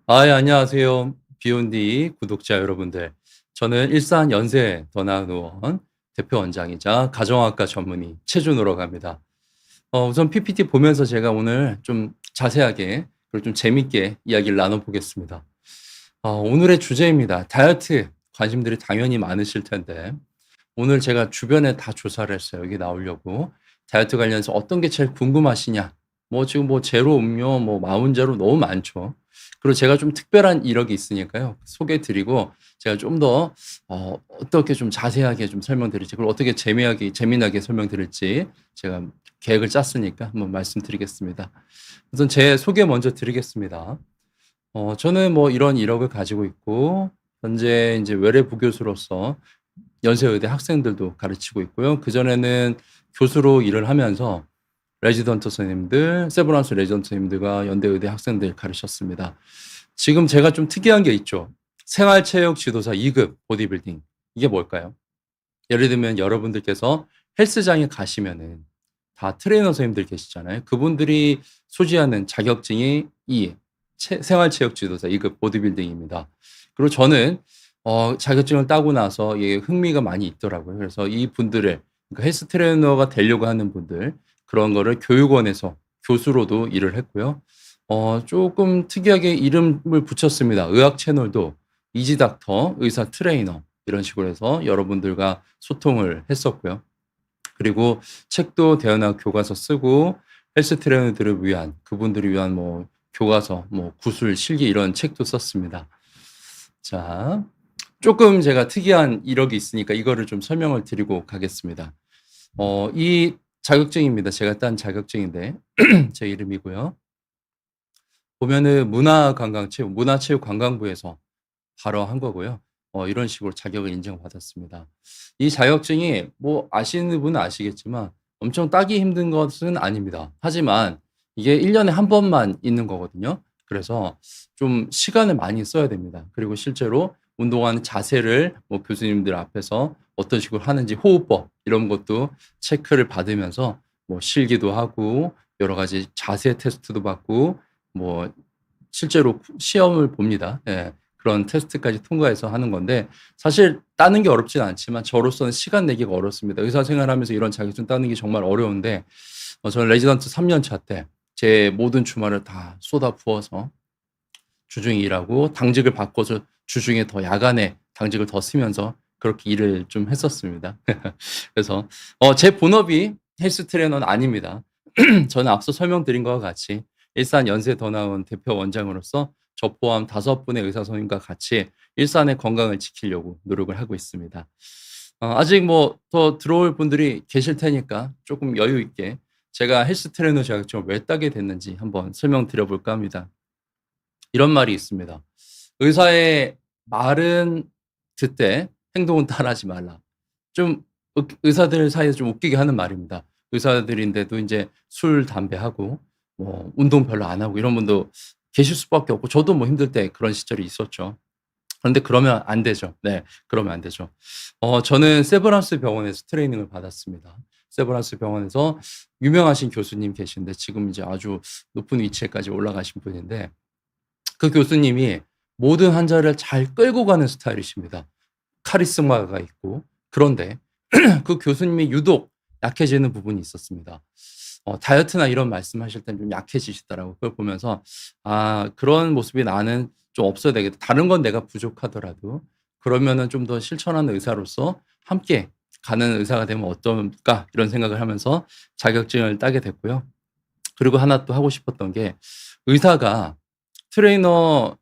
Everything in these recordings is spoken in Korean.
아, 예, 안녕하세요. 비욘디 구독자 여러분들. 저는 일산 연세 더 나은 의원 대표 원장이자 가정학과 전문의 최준호라고 합니다. 우선 PPT 보면서 제가 오늘 좀 자세하게 그리고 좀 재밌게 이야기를 나눠보겠습니다. 오늘의 주제입니다. 다이어트 관심들이 당연히 많으실 텐데 오늘 제가 주변에 다 조사를 했어요. 여기 나오려고. 다이어트 관련해서 어떤 게 제일 궁금하시냐? 뭐 지금 뭐 제로 음료, 뭐 마운제로 너무 많죠. 그리고 제가 좀 특별한 이력이 있으니까요. 소개해 드리고 제가 좀 더 어떻게 좀 자세하게 좀 설명드릴지 그리고 어떻게 재미나게 설명드릴지 제가 계획을 짰으니까 한번 말씀드리겠습니다. 우선 제 소개 먼저 드리겠습니다. 저는 뭐 이런 이력을 가지고 있고 현재 이제 외래 부교수로서 연세의대 학생들도 가르치고 있고요. 그전에는 교수로 일을 하면서 레지던트 선생님들, 세브란스 레지던트 선생님들과 연대의대 학생들 가르쳤습니다. 지금 제가 좀 특이한 게 있죠. 생활체육 지도사 2급 보디빌딩. 이게 뭘까요? 예를 들면 여러분들께서 헬스장에 가시면은 다 트레이너 선생님들 계시잖아요. 그분들이 소지하는 자격증이 이 생활체육 지도사 2급 보디빌딩입니다. 그리고 저는 자격증을 따고 나서 이게 흥미가 많이 있더라고요. 그래서 이 분들을 그러니까 헬스 트레이너가 되려고 하는 분들 그런 거를 교육원에서 교수로도 일을 했고요. 조금 특이하게 이름을 붙였습니다. 의학 채널도 이지 닥터, 의사 트레이너 이런 식으로 해서 여러분들과 소통을 했었고요. 그리고 책도 대안학 교과서 쓰고 헬스 트레이너들을 위한 그분들을 위한 뭐 교과서, 뭐 구술, 실기 이런 책도 썼습니다. 자, 조금 제가 특이한 이력이 있으니까 이거를 좀 설명을 드리고 가겠습니다. 이 자격증입니다. 제가 딴 자격증인데 제 이름이고요. 보면은 문화체육관광부에서 바로 한 거고요. 이런 식으로 자격을 인정받았습니다. 이 자격증이 뭐 아시는 분은 아시겠지만 엄청 따기 힘든 것은 아닙니다. 하지만 이게 1 년에 한 번만 있는 거거든요. 그래서 좀 시간을 많이 써야 됩니다. 그리고 실제로 운동하는 자세를 뭐 교수님들 앞에서 어떤 식으로 하는지 호흡법 이런 것도 체크를 받으면서 뭐 실기도 하고 여러 가지 자세 테스트도 받고 뭐 실제로 시험을 봅니다. 예. 그런 테스트까지 통과해서 하는 건데 사실 따는 게 어렵진 않지만 저로서는 시간 내기가 어렵습니다. 의사 생활하면서 이런 자격증 따는 게 정말 어려운데 저는 레지던트 3년 차 때 제 모든 주말을 다 쏟아부어서 주중에 일하고 당직을 바꿔서 주중에 더 야간에 당직을 더 쓰면서 그렇게 일을 좀 했었습니다. 그래서 제 본업이 헬스 트레이너는 아닙니다. 저는 앞서 설명드린 것과 같이 일산 연세 더 나은 대표 원장으로서 저 포함 5분의 의사 선생님과 같이 일산의 건강을 지키려고 노력을 하고 있습니다. 아직 뭐 더 들어올 분들이 계실 테니까 조금 여유 있게 제가 헬스 트레이너 자격증을 왜 따게 됐는지 한번 설명드려 볼까 합니다. 이런 말이 있습니다. 의사의 말은 듣되 행동은 따라하지 말라. 좀 의사들 사이에서 좀 웃기게 하는 말입니다. 의사들인데도 인제 술, 담배하고 뭐 운동 별로 안 하고 이런 분도 계실 수밖에 없고 저도 뭐 힘들 때 그런 시절이 있었죠. 그런데 그러면 안 되죠. 네. 그러면 안 되죠. 저는 세브란스 병원에서 트레이닝을 받았습니다. 세브란스 병원에서 유명하신 교수님 계신데 지금 이제 아주 높은 위치에까지 올라가신 분인데 그 교수님이 모든 환자를 잘 끌고 가는 스타일이십니다. 카리스마가 있고. 그런데 그 교수님이 유독 약해지는 부분이 있었습니다. 다이어트나 이런 말씀하실 땐 좀 약해지시더라고요. 그걸 보면서 '아 그런 모습이 나는 좀 없어야 되겠다. 다른 건 내가 부족하더라도 그러면은 좀 더 실천하는 의사로서 함께 가는 의사가 되면 어떨까?' 이런 생각을 하면서 자격증을 따게 됐고요. 그리고 하나 또 하고 싶었던 게 의사가 트레이너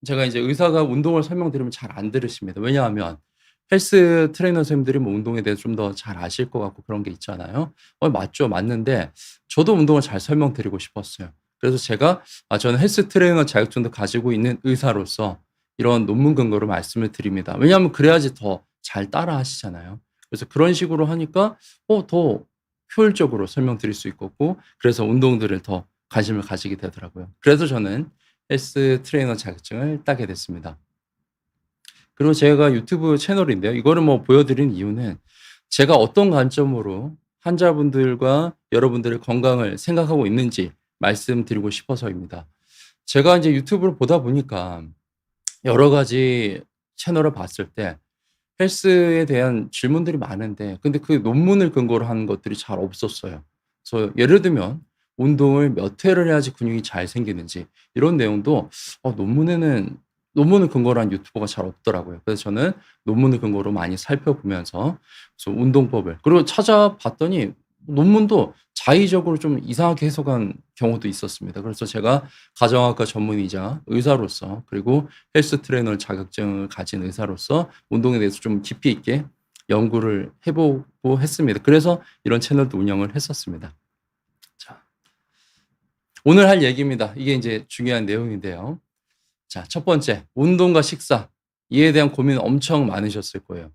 제가 이제 의사가 운동을 설명드리면 잘 안 들으십니다. 왜냐하면 헬스 트레이너 선생님들이 뭐 운동에 대해서 좀 더 잘 아실 것 같고 그런 게 있잖아요. 맞죠. 맞는데 저도 운동을 잘 설명드리고 싶었어요. 그래서 제가 저는 헬스 트레이너 자격증도 가지고 있는 의사로서 이런 논문 근거로 말씀을 드립니다. 왜냐하면 그래야지 더 잘 따라하시잖아요. 그래서 그런 식으로 하니까 더 효율적으로 설명드릴 수 있었고 그래서 운동들을 더 관심을 가지게 되더라고요. 그래서 저는 헬스 트레이너 자격증을 따게 됐습니다. 그리고 제가 유튜브 채널인데요. 이거를 뭐 보여드린 이유는 제가 어떤 관점으로 환자분들과 여러분들의 건강을 생각하고 있는지 말씀드리고 싶어서입니다. 제가 이제 유튜브를 보다 보니까 여러 가지 채널을 봤을 때 헬스에 대한 질문들이 많은데 근데 그 논문을 근거로 한 것들이 잘 없었어요. 그래서 예를 들면 운동을 몇 회를 해야지 근육이 잘 생기는지 이런 내용도 논문을 근거로 한 유튜버가 잘 없더라고요. 그래서 저는 논문을 근거로 많이 살펴보면서 그래서 운동법을 그리고 찾아봤더니 논문도 자의적으로 좀 이상하게 해석한 경우도 있었습니다. 그래서 제가 가정학과 전문의자 의사로서 그리고 헬스 트레이너 자격증을 가진 의사로서 운동에 대해서 좀 깊이 있게 연구를 해보고 했습니다. 그래서 이런 채널도 운영을 했었습니다. 자, 오늘 할 얘기입니다. 이게 이제 중요한 내용인데요. 자, 첫 번째, 운동과 식사. 이에 대한 고민 엄청 많으셨을 거예요.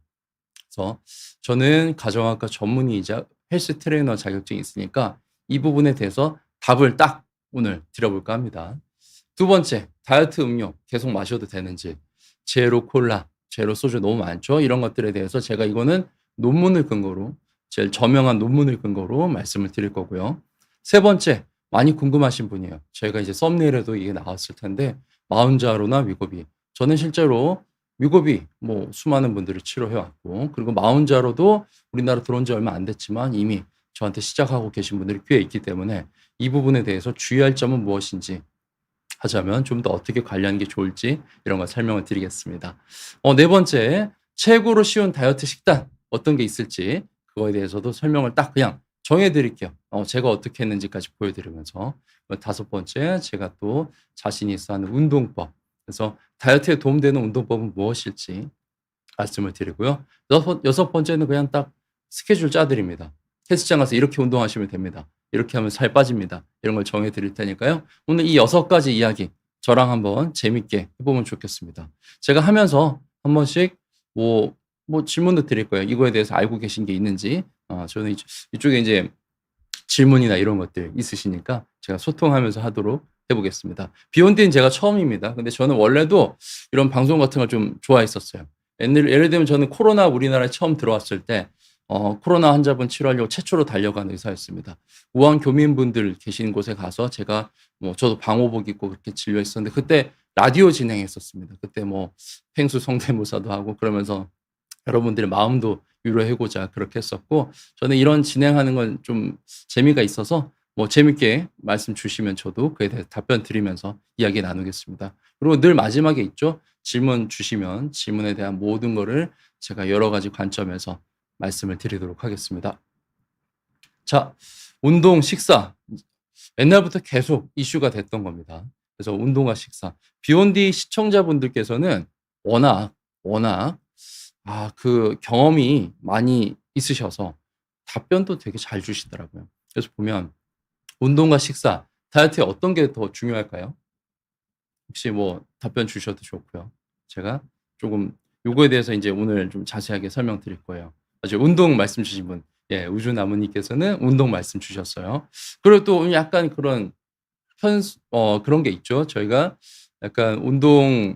그래서 저는 가정학과 전문의이자 헬스 트레이너 자격증이 있으니까 이 부분에 대해서 답을 딱 오늘 드려볼까 합니다. 두 번째, 다이어트 음료 계속 마셔도 되는지, 제로 콜라, 제로 소주 너무 많죠? 이런 것들에 대해서 제가 이거는 논문을 근거로, 제일 저명한 논문을 근거로 말씀을 드릴 거고요. 세 번째, 많이 궁금하신 분이에요. 저희가 이제 썸네일에도 이게 나왔을 텐데, 마운자로나 위고비. 저는 실제로 위고비 뭐 수많은 분들을 치료해 왔고 그리고 마운자로도 우리나라 들어온 지 얼마 안 됐지만 이미 저한테 시작하고 계신 분들이 꽤 있기 때문에 이 부분에 대해서 주의할 점은 무엇인지 하자면 좀 더 어떻게 관리하는 게 좋을지 이런 걸 설명을 드리겠습니다. 네 번째, 최고로 쉬운 다이어트 식단 어떤 게 있을지 그거에 대해서도 설명을 딱 그냥 정해 드릴게요. 제가 어떻게 했는지까지 보여드리면서 다섯 번째, 제가 또 자신이 있어 하는 운동법 그래서 다이어트에 도움되는 운동법은 무엇일지 말씀을 드리고요. 여섯 번째는 그냥 딱 스케줄 짜드립니다. 헬스장 가서 이렇게 운동하시면 됩니다. 이렇게 하면 살 빠집니다. 이런 걸 정해 드릴 테니까요. 오늘 이 6가지 이야기 저랑 한번 재밌게 해보면 좋겠습니다. 제가 하면서 한 번씩 뭐 질문도 드릴 거예요. 이거에 대해서 알고 계신 게 있는지. 저는 이쪽에 이제 질문이나 이런 것들 있으시니까 제가 소통하면서 하도록 해보겠습니다. 비욘디는 제가 처음입니다. 근데 저는 원래도 이런 방송 같은 걸 좀 좋아했었어요. 예를 들면 저는 코로나 우리나라에 처음 들어왔을 때 코로나 환자분 치료하려고 최초로 달려간 의사였습니다. 우한 교민분들 계신 곳에 가서 제가 저도 방호복 입고 그렇게 진료했었는데 그때 라디오 진행했었습니다. 그때 펭수 성대모사도 하고 그러면서 여러분들의 마음도 위로해고자 그렇게 했었고 저는 이런 진행하는 건 좀 재미가 있어서 재밌게 말씀 주시면 저도 그에 대해서 답변 드리면서 이야기 나누겠습니다. 그리고 늘 마지막에 있죠. 질문 주시면 질문에 대한 모든 거를 제가 여러 가지 관점에서 말씀을 드리도록 하겠습니다. 자, 운동, 식사. 옛날부터 계속 이슈가 됐던 겁니다. 그래서 운동과 식사. 비욘디 시청자분들께서는 워낙 그 경험이 많이 있으셔서 답변도 되게 잘 주시더라고요. 그래서 보면 운동과 식사, 다이어트에 어떤 게 더 중요할까요? 혹시 답변 주셔도 좋고요. 제가 조금 요거에 대해서 이제 오늘 좀 자세하게 설명드릴 거예요. 아주 운동 말씀 주신 분, 예, 우주나무님께서는 운동 말씀 주셨어요. 그리고 또 약간 그런 그런 게 있죠. 저희가 약간 운동에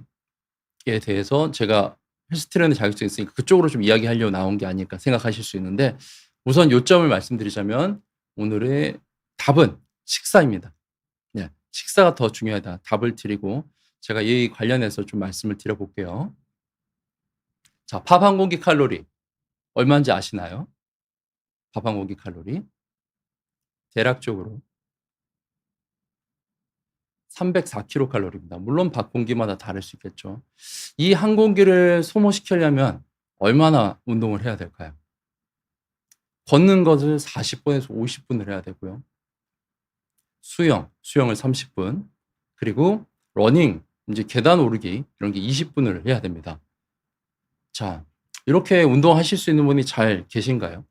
대해서 제가 헬스 트레이너 자격증이 있으니까 그쪽으로 좀 이야기하려고 나온 게 아닐까 생각하실 수 있는데 우선 요점을 말씀드리자면 오늘의 답은 식사입니다. 네, 식사가 더 중요하다. 답을 드리고 제가 이 관련해서 좀 말씀을 드려볼게요. 자, 밥 한 공기 칼로리 얼마인지 아시나요? 밥 한 공기 칼로리 대략적으로 304kcal입니다. 물론 밥 공기마다 다를 수 있겠죠. 이 한 공기를 소모시키려면 얼마나 운동을 해야 될까요? 걷는 것을 40분에서 50분을 해야 되고요. 수영을 30분, 그리고 러닝, 이제 계단 오르기 이런 게 20분을 해야 됩니다. 자, 이렇게 운동하실 수 있는 분이 잘 계신가요?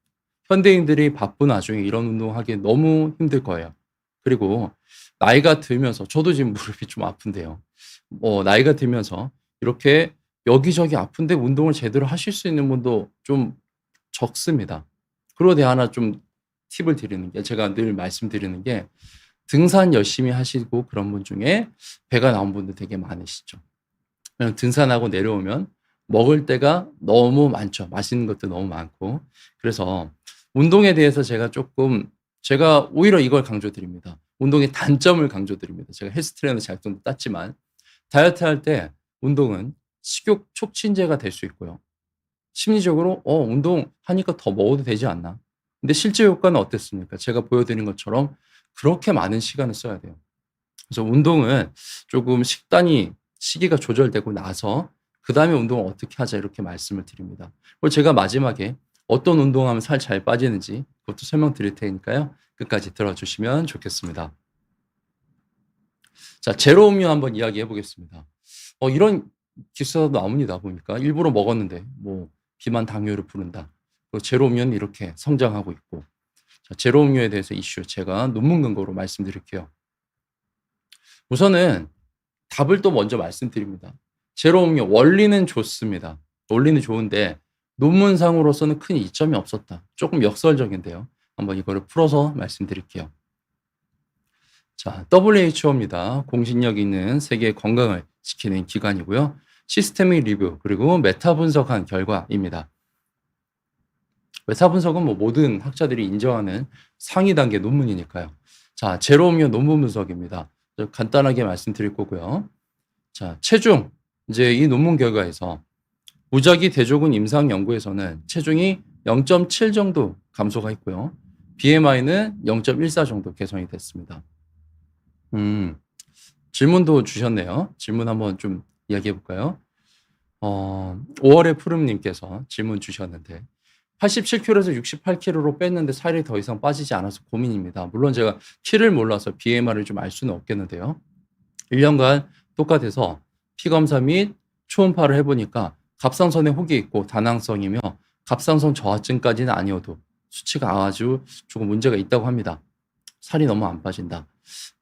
현대인들이 바쁜 와중에 이런 운동하기 너무 힘들 거예요. 그리고 나이가 들면서 저도 지금 무릎이 좀 아픈데요. 나이가 들면서 이렇게 여기저기 아픈데 운동을 제대로 하실 수 있는 분도 좀 적습니다. 그러고 하나 좀 팁을 드리는 게 제가 늘 말씀드리는 게 등산 열심히 하시고 그런 분 중에 배가 나온 분들 되게 많으시죠. 등산하고 내려오면 먹을 때가 너무 많죠. 맛있는 것도 너무 많고. 그래서 운동에 대해서 제가 오히려 이걸 강조드립니다. 운동의 단점을 강조드립니다. 제가 헬스 트레이너 자격증도 땄지만 다이어트 할 때 운동은 식욕 촉진제가 될 수 있고요. 심리적으로 운동하니까 더 먹어도 되지 않나? 근데 실제 효과는 어땠습니까? 제가 보여드린 것처럼 그렇게 많은 시간을 써야 돼요. 그래서 운동은 조금 식단이 시기가 조절되고 나서 그다음에 운동을 어떻게 하자 이렇게 말씀을 드립니다. 그리고 제가 마지막에 어떤 운동하면 살 잘 빠지는지 그것도 설명드릴 테니까요. 끝까지 들어주시면 좋겠습니다. 자, 제로 음료 한번 이야기해 보겠습니다. 이런 기사도 나옵니다. 보니까 일부러 먹었는데 뭐 비만 당뇨를 부른다. 그리고 제로 음료는 이렇게 성장하고 있고. 자, 제로 음료에 대해서 이슈 제가 논문 근거로 말씀드릴게요. 우선은 답을 또 먼저 말씀드립니다. 제로 음료 원리는 좋습니다. 원리는 좋은데 논문상으로서는 큰 이점이 없었다. 조금 역설적인데요. 한번 이거를 풀어서 말씀드릴게요. 자, WHO입니다. 공신력 있는 세계 건강을 지키는 기관이고요. 시스테믹 리뷰 그리고 메타 분석한 결과입니다. 메타 분석은 뭐 모든 학자들이 인정하는 상위 단계 논문이니까요. 자, 제로 음료 논문 분석입니다. 간단하게 말씀드릴 거고요. 자, 체중. 이제 이 논문 결과에서 무작위 대조군 임상 연구에서는 체중이 0.7 정도 감소가 있고요. BMI는 0.14 정도 개선이 됐습니다. 질문도 주셨네요. 질문 한번 좀 이야기해 볼까요? 5월의 푸름님께서 질문 주셨는데 87kg에서 68kg로 뺐는데 살이 더 이상 빠지지 않아서 고민입니다. 물론 제가 키를 몰라서 BMI를 좀 알 수는 없겠는데요. 1년간 똑같아서 피검사 및 초음파를 해보니까 갑상선에 혹이 있고 다낭성이며 갑상선 저하증까지는 아니어도 수치가 아주 조금 문제가 있다고 합니다. 살이 너무 안 빠진다.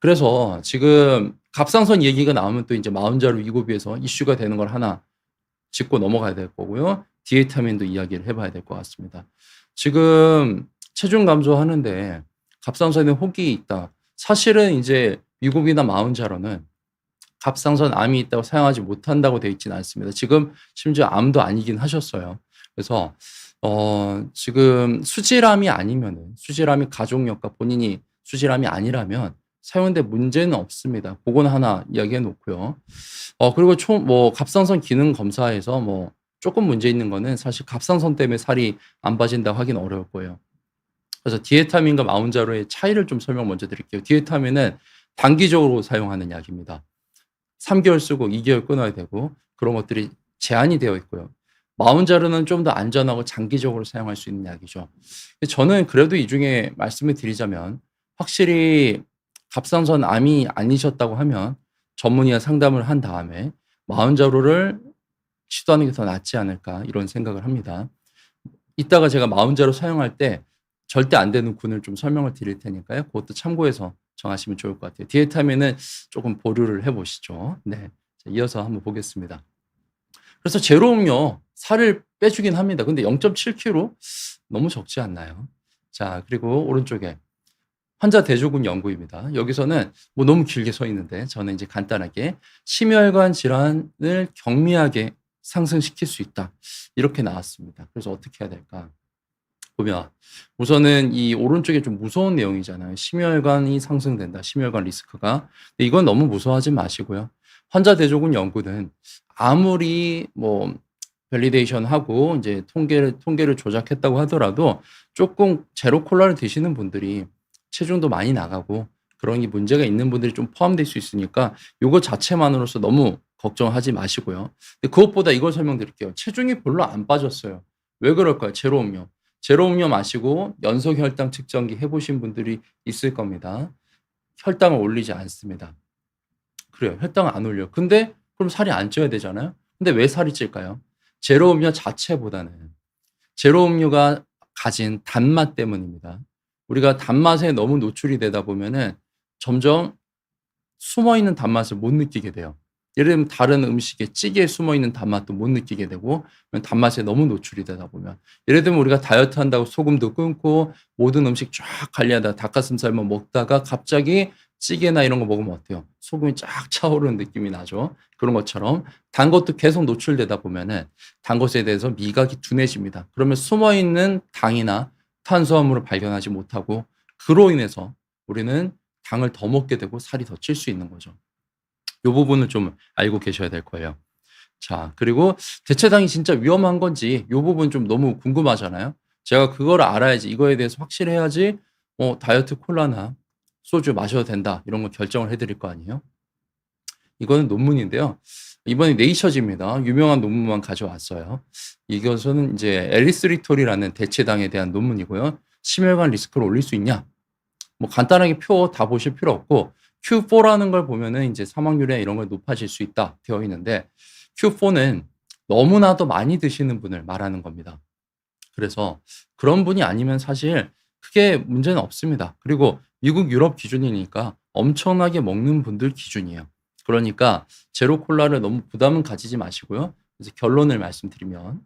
그래서 지금 갑상선 얘기가 나오면 또 이제 마흔자루 위고비에서 이슈가 되는 걸 하나 짚고 넘어가야 될 거고요. 디에타민도 이야기를 해봐야 될 것 같습니다. 지금 체중 감소하는데 갑상선에 혹이 있다. 사실은 이제 위고비나 마흔자루는 갑상선 암이 있다고 사용하지 못한다고 되어 있지는 않습니다. 지금 심지어 암도 아니긴 하셨어요. 그래서 지금 수질암이 아니면은 수질암이 가족력과 본인이 수질암이 아니라면 사용하는데 문제는 없습니다. 그건 하나 이야기해 놓고요. 그리고 갑상선 기능 검사에서 뭐 조금 문제 있는 거는 사실 갑상선 때문에 살이 안 빠진다고 하긴 어려울 거예요. 그래서 디에타민과 마운자로의 차이를 좀 설명 먼저 드릴게요. 디에타민은 단기적으로 사용하는 약입니다. 3개월 쓰고 2개월 끊어야 되고 그런 것들이 제한이 되어 있고요. 마운자로는 좀 더 안전하고 장기적으로 사용할 수 있는 약이죠. 저는 그래도 이 중에 말씀을 드리자면 확실히 갑상선 암이 아니셨다고 하면 전문의와 상담을 한 다음에 마운자로를 시도하는 게 더 낫지 않을까 이런 생각을 합니다. 이따가 제가 마운자로 사용할 때 절대 안 되는 군을 좀 설명을 드릴 테니까요. 그것도 참고해서 정하시면 좋을 것 같아요. 디에타민은 조금 보류를 해보시죠. 네, 이어서 한번 보겠습니다. 그래서 제로 음료 살을 빼주긴 합니다. 근데 0.7kg 너무 적지 않나요? 자, 그리고 오른쪽에 환자 대조군 연구입니다. 여기서는 뭐 너무 길게 서 있는데 저는 이제 간단하게 심혈관 질환을 경미하게 상승시킬 수 있다. 이렇게 나왔습니다. 그래서 어떻게 해야 될까? 보면 우선은 이 오른쪽에 좀 무서운 내용이잖아요. 심혈관이 상승된다. 심혈관 리스크가. 근데 이건 너무 무서워하지 마시고요. 환자 대조군 연구는 아무리 뭐 밸리데이션 하고 이제 통계를 조작했다고 하더라도 조금 제로 콜라를 드시는 분들이 체중도 많이 나가고 그런 게 문제가 있는 분들이 좀 포함될 수 있으니까 이거 자체만으로서 너무 걱정하지 마시고요. 근데 그것보다 이걸 설명드릴게요. 체중이 별로 안 빠졌어요. 왜 그럴까요? 제로 음료. 제로 음료 마시고 연속 혈당 측정기 해보신 분들이 있을 겁니다. 혈당을 올리지 않습니다. 그래요. 혈당을 안 올려. 근데 그럼 살이 안 쪄야 되잖아요. 근데 왜 살이 찔까요? 제로 음료 자체보다는 제로 음료가 가진 단맛 때문입니다. 우리가 단맛에 너무 노출이 되다 보면은 점점 숨어있는 단맛을 못 느끼게 돼요. 예를 들면 다른 음식에 찌개에 숨어있는 단맛도 못 느끼게 되고 단맛에 너무 노출이 되다 보면 예를 들면 우리가 다이어트 한다고 소금도 끊고 모든 음식 쫙 관리하다가 닭가슴살만 먹다가 갑자기 찌개나 이런 거 먹으면 어때요? 소금이 쫙 차오르는 느낌이 나죠. 그런 것처럼 단 것도 계속 노출되다 보면은 단 것에 대해서 미각이 둔해집니다. 그러면 숨어있는 당이나 탄수화물을 발견하지 못하고 그로 인해서 우리는 당을 더 먹게 되고 살이 더 찔 수 있는 거죠. 요 부분을 좀 알고 계셔야 될 거예요. 자, 그리고 대체당이 진짜 위험한 건지 요 부분 좀 너무 궁금하잖아요. 제가 그거를 알아야지, 이거에 대해서 확실해야지 다이어트 콜라나 소주 마셔도 된다 이런 거 결정을 해 드릴 거 아니에요. 이거는 논문인데요. 이번에 네이처지입니다. 유명한 논문만 가져왔어요. 이것은 이제 엘리스리톨이라는 대체당에 대한 논문이고요. 심혈관 리스크를 올릴 수 있냐? 뭐 간단하게 표 다 보실 필요 없고 Q4라는 걸 보면은 이제 사망률이나 이런 걸 높아질 수 있다 되어 있는데, Q4는 너무나도 많이 드시는 분을 말하는 겁니다. 그래서 그런 분이 아니면 사실 크게 문제는 없습니다. 그리고 미국, 유럽 기준이니까 엄청나게 먹는 분들 기준이에요. 그러니까 제로 콜라를 너무 부담은 가지지 마시고요. 그래서 결론을 말씀드리면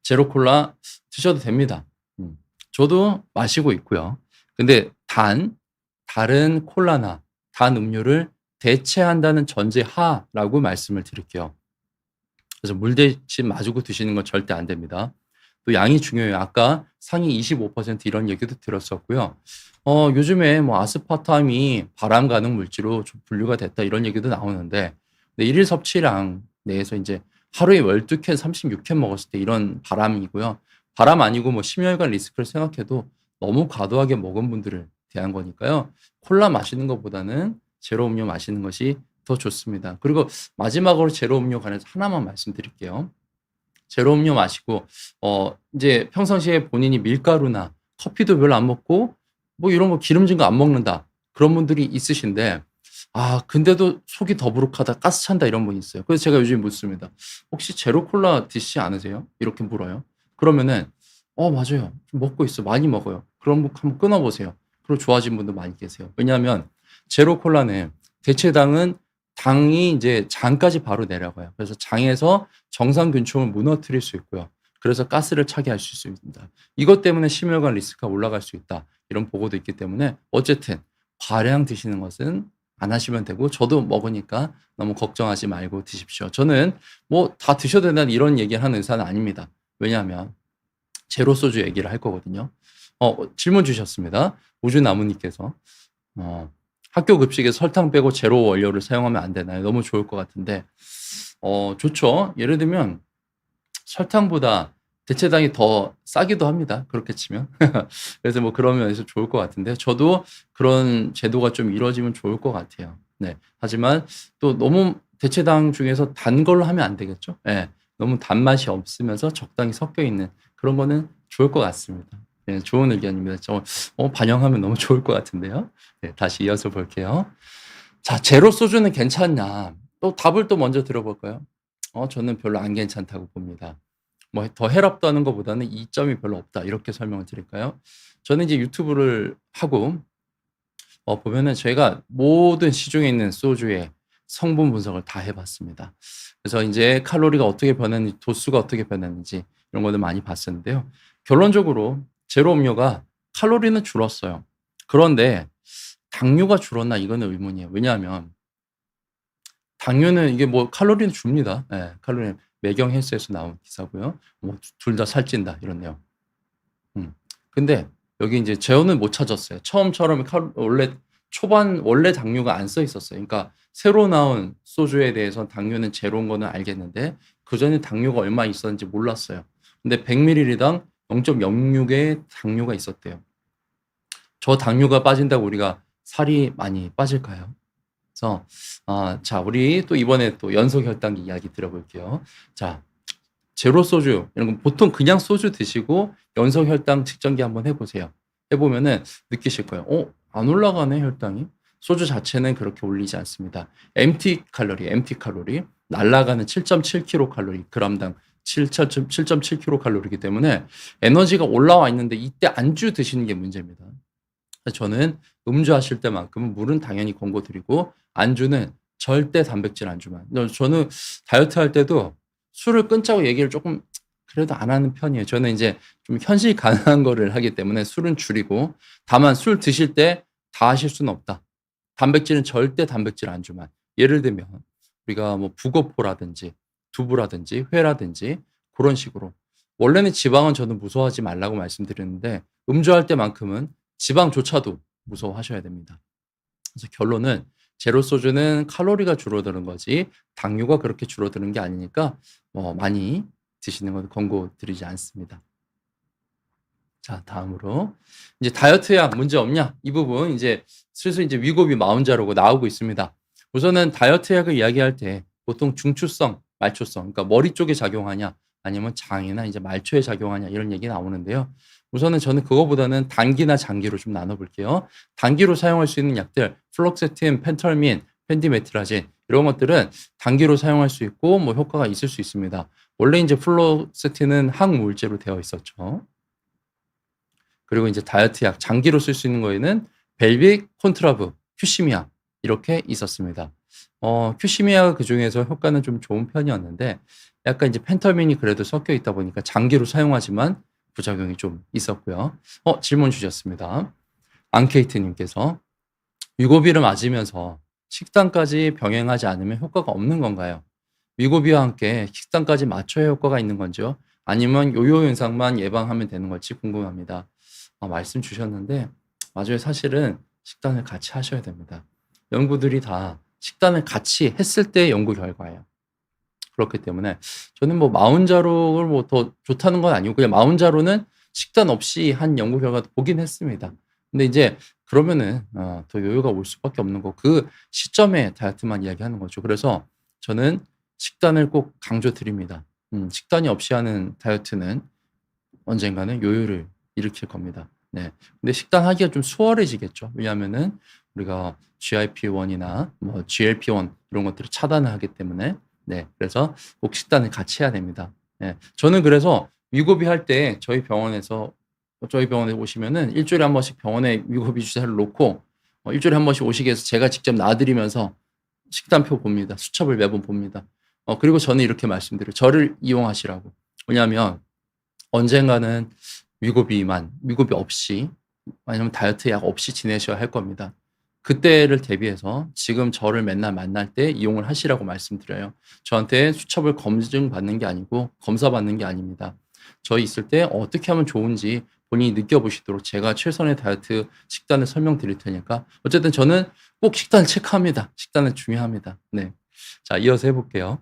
제로 콜라 드셔도 됩니다. 저도 마시고 있고요. 근데 다른 콜라나 단 음료를 대체한다는 전제하라고 말씀을 드릴게요. 그래서 물 대신 마시고 드시는 건 절대 안 됩니다. 또 양이 중요해요. 아까 상위 25% 이런 얘기도 들었었고요. 요즘에 뭐 아스파탐이 발암 가능 물질로 좀 분류가 됐다 이런 얘기도 나오는데, 근데 일일 섭취량 내에서 이제 하루에 12캔, 36캔 먹었을 때 이런 바람이고요. 바람 아니고 뭐 심혈관 리스크를 생각해도 너무 과도하게 먹은 분들을 대한 거니까요. 콜라 마시는 것보다는 제로 음료 마시는 것이 더 좋습니다. 그리고 마지막으로 제로 음료 관해서 하나만 말씀드릴게요. 제로 음료 마시고 이제 평상시에 본인이 밀가루나 커피도 별로 안 먹고 뭐 이런 거 기름진 거 안 먹는다, 그런 분들이 있으신데, 근데도 속이 더부룩하다, 가스 찬다 이런 분이 있어요. 그래서 제가 요즘 묻습니다. 혹시 제로 콜라 드시지 않으세요? 이렇게 물어요. 그러면은 맞아요. 좀 먹고 있어. 많이 먹어요. 그럼 한번 끊어 보세요. 그리고 좋아진 분도 많이 계세요. 왜냐하면 제로 콜라는 대체당은 당이 이제 장까지 바로 내려가요. 그래서 장에서 정상균총을 무너뜨릴 수 있고요. 그래서 가스를 차게 할 수 있습니다. 이것 때문에 심혈관 리스크가 올라갈 수 있다, 이런 보고도 있기 때문에 어쨌든 과량 드시는 것은 안 하시면 되고, 저도 먹으니까 너무 걱정하지 말고 드십시오. 저는 뭐 다 드셔도 된다는 이런 얘기를 하는 의사는 아닙니다. 왜냐하면 제로 소주 얘기를 할 거거든요. 질문 주셨습니다. 우주나무님께서 학교 급식에 설탕 빼고 제로 원료를 사용하면 안 되나요? 너무 좋을 것 같은데, 좋죠. 예를 들면 설탕보다 대체당이 더 싸기도 합니다, 그렇게 치면. 그래서 뭐 그런 면에서 좋을 것 같은데, 저도 그런 제도가 좀 이루어지면 좋을 것 같아요. 네. 하지만 또 너무 대체당 중에서 단 걸로 하면 안 되겠죠. 예. 너무 단맛이 없으면서 적당히 섞여 있는 그런 거는 좋을 것 같습니다. 네, 좋은 의견입니다. 반영하면 너무 좋을 것 같은데요. 네, 다시 이어서 볼게요. 자, 제로 소주는 괜찮냐? 또 답을 또 먼저 들어볼까요? 저는 별로 안 괜찮다고 봅니다. 뭐 더 해롭다는 것보다는 이점이 별로 없다, 이렇게 설명을 드릴까요? 저는 이제 유튜브를 하고 보면은 저희가 모든 시중에 있는 소주의 성분 분석을 다 해봤습니다. 그래서 이제 칼로리가 어떻게 변했는지, 도수가 어떻게 변했는지 이런 것들 많이 봤었는데요. 결론적으로 제로 음료가 칼로리는 줄었어요. 그런데 당류가 줄었나, 이거는 의문이에요. 왜냐하면 당류는 이게 뭐 칼로리는 줍니다. 예, 칼로리는 매경 헬스에서 나온 기사고요. 뭐 둘 다 살찐다 이렇네요. 근데 여기 이제 제어는 못 찾았어요. 처음처럼 원래 당류가 안 써 있었어요. 그러니까 새로 나온 소주에 대해서 당류는 제로인 거는 알겠는데 그전에 당류가 얼마 있었는지 몰랐어요. 근데 100ml당 0.06의 당류가 있었대요. 저 당류가 빠진다고 우리가 살이 많이 빠질까요? 그래서 자, 우리 또 이번에 또 연소 혈당기 이야기 들어볼게요. 자, 제로 소주 이런 건 보통 그냥 소주 드시고 연소 혈당 측정기 한번 해보세요. 해보면은 느끼실 거예요. 안 올라가네 혈당이. 소주 자체는 그렇게 올리지 않습니다. MT 칼로리 날아가는 7.7kcal g당 7.7kcal이기 때문에 에너지가 올라와 있는데 이때 안주 드시는 게 문제입니다. 저는 음주 하실 때만큼은 물은 당연히 권고드리고 안주는 절대 단백질 안주만. 저는 다이어트 할 때도 술을 끊자고 얘기를 조금 그래도 안 하는 편이에요. 저는 이제 좀 현실 가능한 거를 하기 때문에 술은 줄이고, 다만 술 드실 때 다 하실 수는 없다. 단백질은 절대 단백질 안주만. 예를 들면 우리가 뭐 북어포라든지 두부라든지 회라든지 그런 식으로. 원래는 지방은 저는 무서워하지 말라고 말씀드렸는데 음주할 때만큼은 지방조차도 무서워하셔야 됩니다. 그래서 결론은 제로 소주는 칼로리가 줄어드는 거지 당류가 그렇게 줄어드는 게 아니니까 많이 드시는 건 권고드리지 않습니다. 자, 다음으로 이제 다이어트 약 문제 없냐? 이 부분 이제 슬슬 이제 위고비 마운자로고 나오고 있습니다. 우선은 다이어트 약을 이야기할 때 보통 중추성, 말초성, 그러니까 머리 쪽에 작용하냐, 아니면 장이나 이제 말초에 작용하냐 이런 얘기 나오는데요. 우선은 저는 그거보다는 단기나 장기로 좀 나눠볼게요. 단기로 사용할 수 있는 약들, 플록세틴, 펜털민, 펜디메트라진 이런 것들은 단기로 사용할 수 있고 뭐 효과가 있을 수 있습니다. 원래 이제 플록세틴은 항우울제로 되어 있었죠. 그리고 이제 다이어트 약 장기로 쓸 수 있는 거에는 벨빅, 콘트라브, 큐시미아 이렇게 있었습니다. 큐시미아가 그중에서 효과는 좀 좋은 편이었는데 약간 이제 펜터민이 그래도 섞여 있다 보니까 장기로 사용하지만 부작용이 좀 있었고요. 질문 주셨습니다. 앙케이트님께서 위고비를 맞으면서 식단까지 병행하지 않으면 효과가 없는 건가요? 위고비와 함께 식단까지 맞춰야 효과가 있는 건지요? 아니면 요요 현상만 예방하면 되는 걸지 궁금합니다. 말씀 주셨는데 맞아요. 사실은 식단을 같이 하셔야 됩니다. 연구들이 다 식단을 같이 했을 때 연구 결과예요. 그렇기 때문에 저는 뭐 마운자로를 뭐 더 좋다는 건 아니고 그냥 마운자로는 식단 없이 한 연구 결과도 보긴 했습니다. 근데 이제 그러면은 더 요요가 올 수밖에 없는 거 그 시점에 다이어트만 이야기하는 거죠. 그래서 저는 식단을 꼭 강조드립니다. 식단이 없이 하는 다이어트는 언젠가는 요요를 일으킬 겁니다. 네. 근데 식단하기가 좀 수월해지겠죠. 왜냐하면은 우리가 GIP-1이나 뭐 GLP-1 이런 것들을 차단을 하기 때문에 네. 그래서 꼭 식단을 같이 해야 됩니다. 네. 저는 그래서 위고비 할 때 저희 병원에 오시면은 일주일에 한 번씩 병원에 위고비 주사를 놓고 일주일에 한 번씩 오시게 해서 제가 직접 놔드리면서 식단표 봅니다. 수첩을 매번 봅니다. 그리고 저는 이렇게 말씀드려요. 저를 이용하시라고. 왜냐하면 언젠가는 위고비 없이 아니면 다이어트 약 없이 지내셔야 할 겁니다. 그때를 대비해서 지금 저를 맨날 만날 때 이용을 하시라고 말씀드려요. 저한테 수첩을 검증받는 게 아니고 검사받는 게 아닙니다. 저희 있을 때 어떻게 하면 좋은지 본인이 느껴보시도록 제가 최선의 다이어트 식단을 설명드릴 테니까 어쨌든 저는 꼭 식단을 체크합니다. 식단은 중요합니다. 네. 자, 이어서 해볼게요.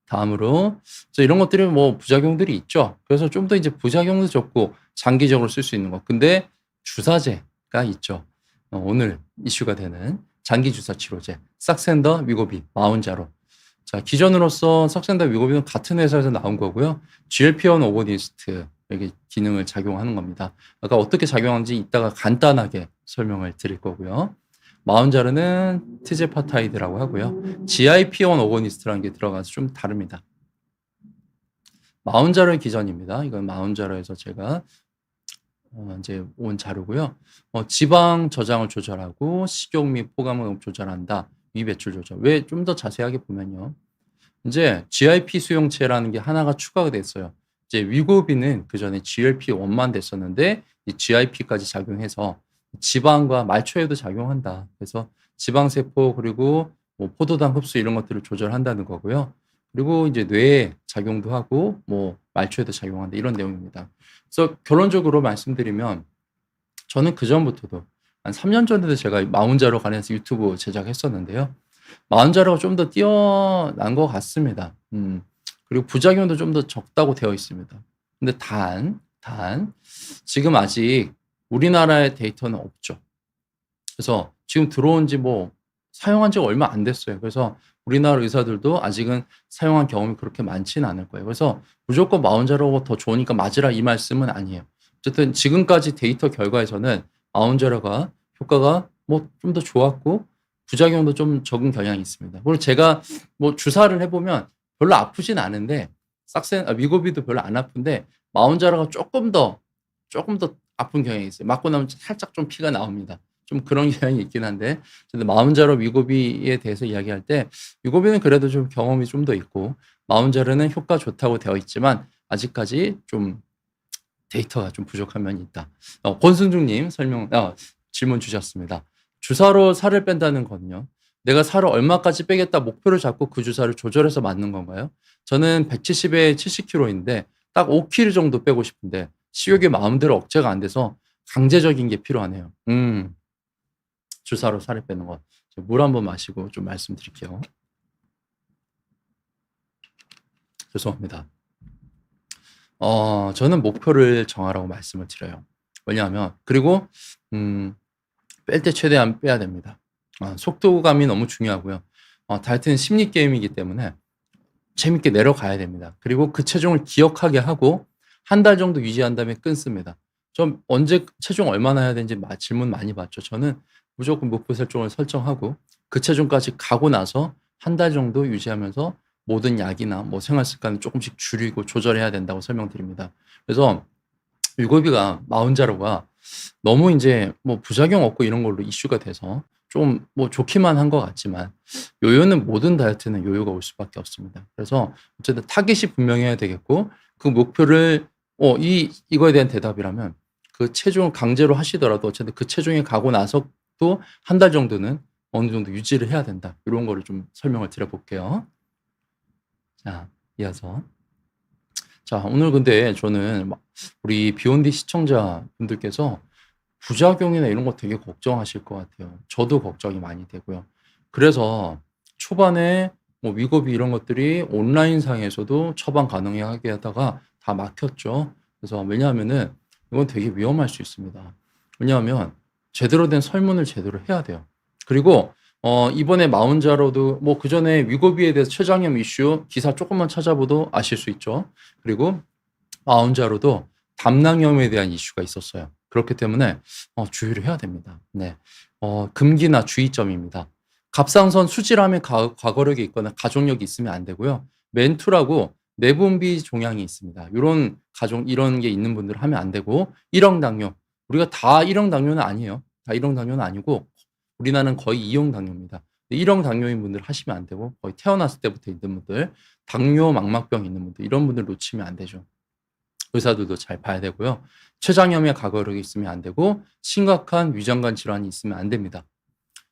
다음으로 이런 것들이 뭐 부작용들이 있죠. 그래서 좀 더 이제 부작용도 적고 장기적으로 쓸 수 있는 거. 근데 주사제가 있죠. 오늘 이슈가 되는 장기 주사 치료제 삭센더, 위고비, 마운자로. 자, 기존으로서 삭센더, 위고비는 같은 회사에서 나온 거고요. GLP-1 오고니스트 여기 기능을 작용하는 겁니다. 아까 어떻게 작용하는지 이따가 간단하게 설명을 드릴 거고요. 마운자르는 티제파타이드라고 하고요. GIP-1 오고니스트라는 게 들어가서 좀 다릅니다. 마운자르 기전입니다. 이건 마운자르에서 제가 이제 온 자료고요. 지방 저장을 조절하고 식욕 및 포만을 조절한다. 위 배출 조절. 왜 좀 더 자세하게 보면요. 이제 GIP 수용체라는 게 하나가 추가가 됐어요. 이제 위고비는 그 전에 GLP-1만 됐었는데 이 GIP까지 작용해서 지방과 말초에도 작용한다. 그래서 지방세포 그리고 뭐 포도당 흡수 이런 것들을 조절한다는 거고요. 그리고 이제 뇌에 작용도 하고 뭐 말초에도 작용한다 이런 내용입니다. 그래서 결론적으로 말씀드리면 저는 그 전부터도 한 3년 전에도 제가 마운자로 관해서 유튜브 제작했었는데요. 마운자로가 좀 더 뛰어난 것 같습니다. 그리고 부작용도 좀 더 적다고 되어 있습니다. 근데 단 지금 아직 우리나라의 데이터는 없죠. 그래서 지금 들어온 지 뭐 사용한 지가 얼마 안 됐어요. 그래서 우리나라 의사들도 아직은 사용한 경험이 그렇게 많지는 않을 거예요. 그래서 무조건 마운자로가 더 좋으니까 맞으라 이 말씀은 아니에요. 어쨌든 지금까지 데이터 결과에서는 마운자로가 효과가 뭐 좀 더 좋았고 부작용도 좀 적은 경향이 있습니다. 그리고 제가 뭐 주사를 해보면 별로 아프진 않은데 위고비도 별로 안 아픈데 마운자로가 조금 더 아픈 경향이 있어요. 맞고 나면 살짝 좀 피가 나옵니다. 좀 그런 경향이 있긴 한데 마운자로 위고비에 대해서 이야기할 때 위고비는 그래도 좀 경험이 좀 더 있고 마운자로는 효과 좋다고 되어 있지만 아직까지 좀 데이터가 좀 부족한 면이 있다. 권순중님 질문 주셨습니다. 주사로 살을 뺀다는 거는요. 내가 살을 얼마까지 빼겠다 목표를 잡고 그 주사를 조절해서 맞는 건가요? 저는 170에 70kg인데 딱 5kg 정도 빼고 싶은데 식욕이 마음대로 억제가 안 돼서 강제적인 게 필요하네요. 주사로 살을 빼는 거. 물 한번 마시고 좀 말씀드릴게요. 죄송합니다. 저는 목표를 정하라고 말씀을 드려요. 왜냐하면 그리고 뺄 때 최대한 빼야 됩니다. 속도감이 너무 중요하고요. 다이어트는 심리 게임이기 때문에 재밌게 내려가야 됩니다. 그리고 그 체중을 기억하게 하고 한 달 정도 유지한 다음에 끊습니다. 좀 언제 체중 얼마나 해야 되는지 질문 많이 받죠. 저는 무조건 목표 설정을 설정하고 그 체중까지 가고 나서 한 달 정도 유지하면서 모든 약이나 뭐 생활 습관을 조금씩 줄이고 조절해야 된다고 설명드립니다. 그래서 유고비가 마흔자로가 너무 이제 뭐 부작용 없고 이런 걸로 이슈가 돼서 좀 뭐 좋기만 한 것 같지만 요요는 모든 다이어트는 요요가 올 수밖에 없습니다. 그래서 어쨌든 타깃이 분명해야 되겠고 그 목표를 이거에 대한 대답이라면 그 체중을 강제로 하시더라도 어쨌든 그 체중에 가고 나서도 한 달 정도는 어느 정도 유지를 해야 된다. 이런 거를 좀 설명을 드려볼게요. 자, 이어서. 자, 오늘 근데 저는 우리 비욘디 시청자분들께서 부작용이나 이런 거 되게 걱정하실 것 같아요. 저도 걱정이 많이 되고요. 그래서 초반에 뭐 위고비 이런 것들이 온라인상에서도 처방 가능하게 하다가 다 막혔죠. 그래서 왜냐하면은 이건 되게 위험할 수 있습니다. 왜냐하면 제대로 된 설문을 제대로 해야 돼요. 그리고 이번에 마운자로도 뭐 그전에 위고비에 대해서 췌장염 이슈 기사 조금만 찾아봐도 아실 수 있죠. 그리고 마운자로도 담낭염에 대한 이슈가 있었어요. 그렇기 때문에 주의를 해야 됩니다. 네. 금기나 주의점입니다. 갑상선 수질암의 과거력이 있거나 가족력이 있으면 안 되고요. 멘투라고 내분비 종양이 있습니다. 이런 게 있는 분들은 하면 안 되고 1형 당뇨. 우리가 다 1형 당뇨는 아니에요. 다 1형 당뇨는 아니고 우리나라는 거의 2형 당뇨입니다. 1형 당뇨인 분들 하시면 안 되고 거의 태어났을 때부터 있는 분들, 당뇨 망막병 있는 분들 이런 분들 놓치면 안 되죠. 의사들도 잘 봐야 되고요. 췌장염의 과거력이 있으면 안 되고 심각한 위장관 질환이 있으면 안 됩니다.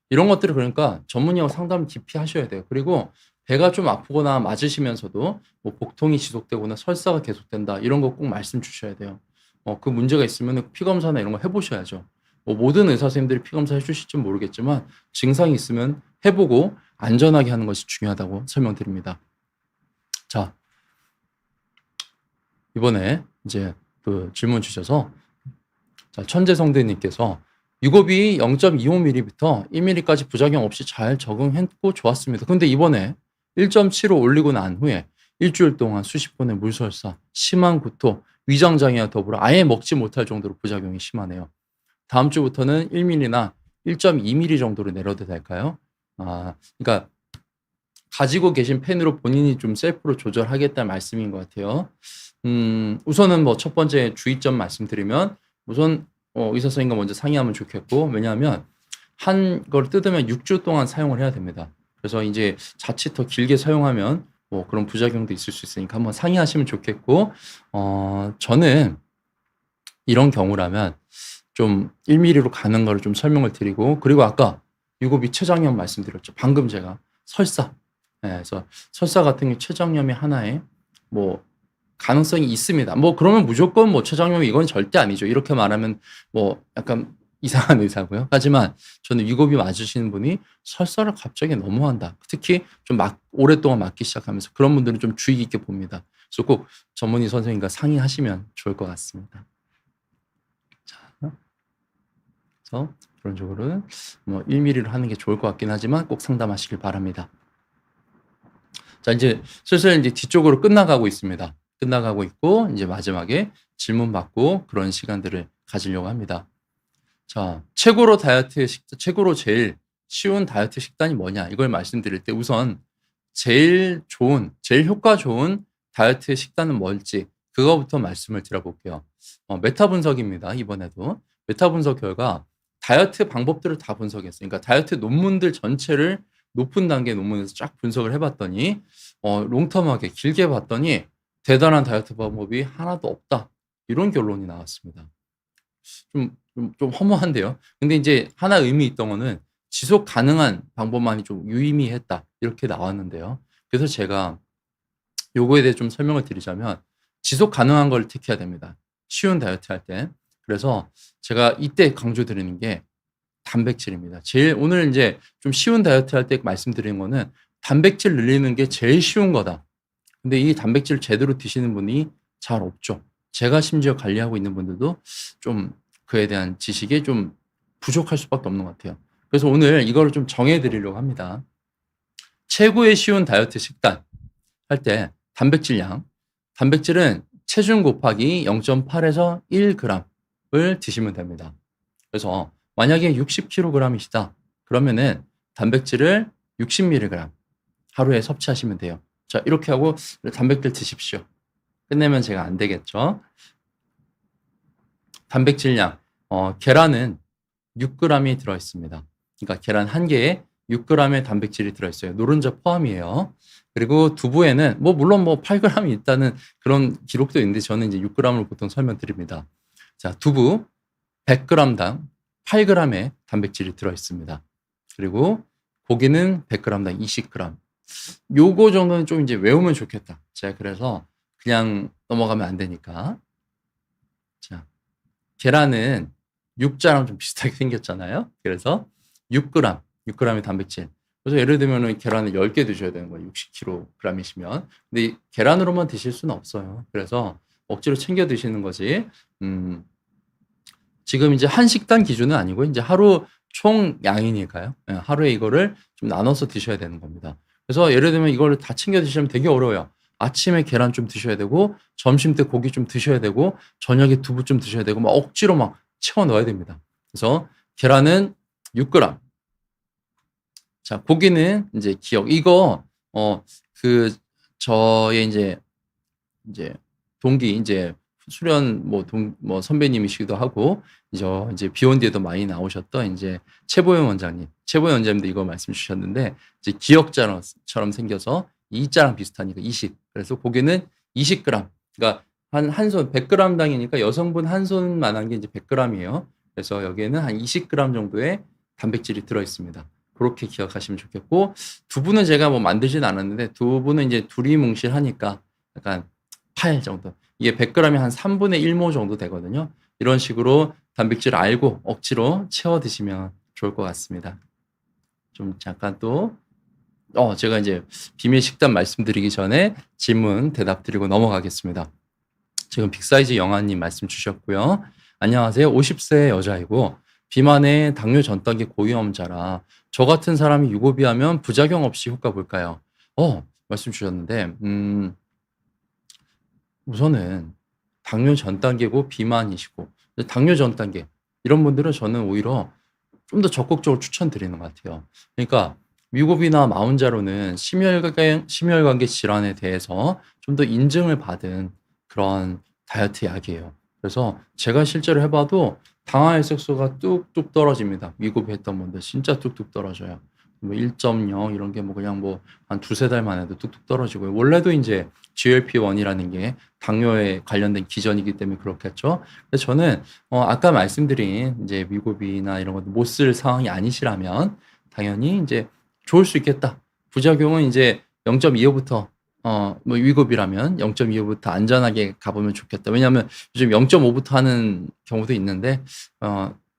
이런 것들을 그러니까 전문의하고 상담 깊이 하셔야 돼요. 그리고 배가 좀 아프거나 맞으시면서도 뭐 복통이 지속되거나 설사가 계속된다 이런 거 꼭 말씀 주셔야 돼요. 그 문제가 있으면 피 검사나 이런 거 해보셔야죠. 모든 의사 선생님들이 피 검사 해주실지 모르겠지만 증상이 있으면 해보고 안전하게 하는 것이 중요하다고 설명드립니다. 자, 이번에 이제 그 질문 주셔서 자, 천재성대님께서 유고비 0.25mm부터 1mm까지 부작용 없이 잘 적응했고 좋았습니다. 근데 이번에 1.75 올리고 난 후에 일주일 동안 수십 번의 물설사, 심한 구토, 위장장애와 더불어 아예 먹지 못할 정도로 부작용이 심하네요. 다음 주부터는 1mm나 1.2mm 정도로 내려도 될까요? 그러니까 가지고 계신 펜으로 본인이 좀 셀프로 조절하겠다는 말씀인 것 같아요. 우선은 뭐 첫 번째 주의점 말씀드리면 우선 의사 선생님과 먼저 상의하면 좋겠고 왜냐하면 한 걸 뜯으면 6주 동안 사용을 해야 됩니다. 그래서 이제 자칫 더 길게 사용하면 뭐 그런 부작용도 있을 수 있으니까 한번 상의하시면 좋겠고 저는 이런 경우라면 좀 1mm로 가는 거를 좀 설명을 드리고 그리고 아까 유고비 췌장염 말씀드렸죠. 방금 제가 설사. 네, 그래서 설사 같은 게 췌장염의 하나의 뭐 가능성이 있습니다. 뭐 그러면 무조건 뭐 췌장염이 이건 절대 아니죠. 이렇게 말하면 뭐 약간 이상한 의사고요. 하지만 저는 위고비 맞으시는 분이 설사를 갑자기 너무한다. 특히 좀 오랫동안 맞기 시작하면서 그런 분들은 좀 주의 깊게 봅니다. 그래서 꼭 전문의 선생님과 상의하시면 좋을 것 같습니다. 자, 그래서 그런 쪽으로는 뭐 1mm로 하는 게 좋을 것 같긴 하지만 꼭 상담하시길 바랍니다. 자, 이제 슬슬 이제 뒤쪽으로 끝나가고 있습니다. 끝나가고 있고 이제 마지막에 질문 받고 그런 시간들을 가지려고 합니다. 자, 최고로 제일 쉬운 다이어트 식단이 뭐냐 이걸 말씀드릴 때 우선 제일 효과 좋은 다이어트 식단은 뭘지 그거부터 말씀을 드려볼게요. 메타 분석입니다. 이번에도 메타 분석 결과 다이어트 방법들을 다 분석했어요. 그러니까 다이어트 논문들 전체를 높은 단계 논문에서 쫙 분석을 해봤더니 롱텀하게 길게 봤더니 대단한 다이어트 방법이 하나도 없다. 이런 결론이 나왔습니다. 좀 허무한데요. 근데 이제 하나 의미 있던 거는 지속 가능한 방법만이 좀 유의미했다. 이렇게 나왔는데요. 그래서 제가 요거에 대해 좀 설명을 드리자면 지속 가능한 걸 택해야 됩니다. 쉬운 다이어트 할 때. 그래서 제가 이때 강조드리는 게 단백질입니다. 제일 오늘 이제 좀 쉬운 다이어트 할 때 말씀드린 거는 단백질 늘리는 게 제일 쉬운 거다. 근데 이 단백질 제대로 드시는 분이 잘 없죠. 제가 심지어 관리하고 있는 분들도 좀 그에 대한 지식이 좀 부족할 수밖에 없는 것 같아요. 그래서 오늘 이거를 좀 정해 드리려고 합니다. 최고의 쉬운 다이어트 식단 할 때 단백질량. 단백질은 체중 곱하기 0.8에서 1g을 드시면 됩니다. 그래서 만약에 60kg이시다. 그러면은 단백질을 60mg 하루에 섭취하시면 돼요. 자, 이렇게 하고 단백질 드십시오. 끝내면 제가 안 되겠죠. 단백질량. 계란은 6g이 들어있습니다. 그러니까 계란 한 개에 6g의 단백질이 들어있어요. 노른자 포함이에요. 그리고 두부에는 물론 8g이 있다는 그런 기록도 있는데 저는 이제 6g으로 보통 설명드립니다. 자, 두부 100g당 8g의 단백질이 들어있습니다. 그리고 고기는 100g당 20g. 요거 정도는 좀 이제 외우면 좋겠다. 제가 그래서 그냥 넘어가면 안 되니까. 자, 계란은 육자랑 좀 비슷하게 생겼잖아요. 그래서 6g의 단백질. 그래서 예를 들면 계란을 10개 드셔야 되는 거예요. 60kg이시면. 근데 이 계란으로만 드실 수는 없어요. 그래서 억지로 챙겨 드시는 거지. 지금 이제 한 식단 기준은 아니고 이제 하루 총 양이니까요. 하루에 이거를 좀 나눠서 드셔야 되는 겁니다. 그래서 예를 들면 이거를 다 챙겨 드시면 되게 어려워요. 아침에 계란 좀 드셔야 되고, 점심 때 고기 좀 드셔야 되고, 저녁에 두부 좀 드셔야 되고, 막 억지로 막 채워 넣어야 됩니다. 그래서 계란은 6g. 자, 고기는 이제 이거 저의 이제 동기 이제 수련 선배님이시기도 하고 이제 비욘디에도 많이 나오셨던 이제 최보영 원장님도 이거 말씀 주셨는데 이제 기역자처럼 생겨서 이자랑 비슷하니까 20. 그래서 고기는 20g. 그러니까 한 손 100g당이니까 여성분 한 손만한 게 이제 100g이에요. 그래서 여기에는 한 20g 정도의 단백질이 들어 있습니다. 그렇게 기억하시면 좋겠고, 두부는 제가 만들진 않았는데 두부는 이제 두리뭉실하니까 약간 8 정도. 이게 100g이 한 3분의 1모 정도 되거든요. 이런 식으로 단백질 알고 억지로 채워 드시면 좋을 것 같습니다. 좀 잠깐 또 제가 이제 비밀 식단 말씀드리기 전에 질문 대답 드리고 넘어가겠습니다. 지금 빅사이즈 영아님 말씀 주셨고요. 안녕하세요. 50세 여자이고 비만의 당뇨 전 단계 고위험자라 저 같은 사람이 유고비하면 부작용 없이 효과 볼까요? 말씀 주셨는데 우선은 당뇨 전 단계고 비만이시고 당뇨 전 단계 이런 분들은 저는 오히려 좀 더 적극적으로 추천드리는 것 같아요. 그러니까 위고비나 마운자로는 심혈관계 질환에 대해서 좀 더 인증을 받은 그런 다이어트 약이에요. 그래서 제가 실제로 해봐도 당화혈색소가 뚝뚝 떨어집니다. 위고비 했던 분들 진짜 뚝뚝 떨어져요. 1.0 이런 게 그냥 한 두세 달만 해도 뚝뚝 떨어지고요. 원래도 이제 GLP-1이라는 게 당뇨에 관련된 기전이기 때문에 그렇겠죠. 그래서 저는 아까 말씀드린 이제 위고비나 이런 것도 못 쓸 상황이 아니시라면 당연히 이제 좋을 수 있겠다. 부작용은 이제 0.25부터 위고비라면 0.25부터 안전하게 가보면 좋겠다. 왜냐하면 요즘 0.5부터 하는 경우도 있는데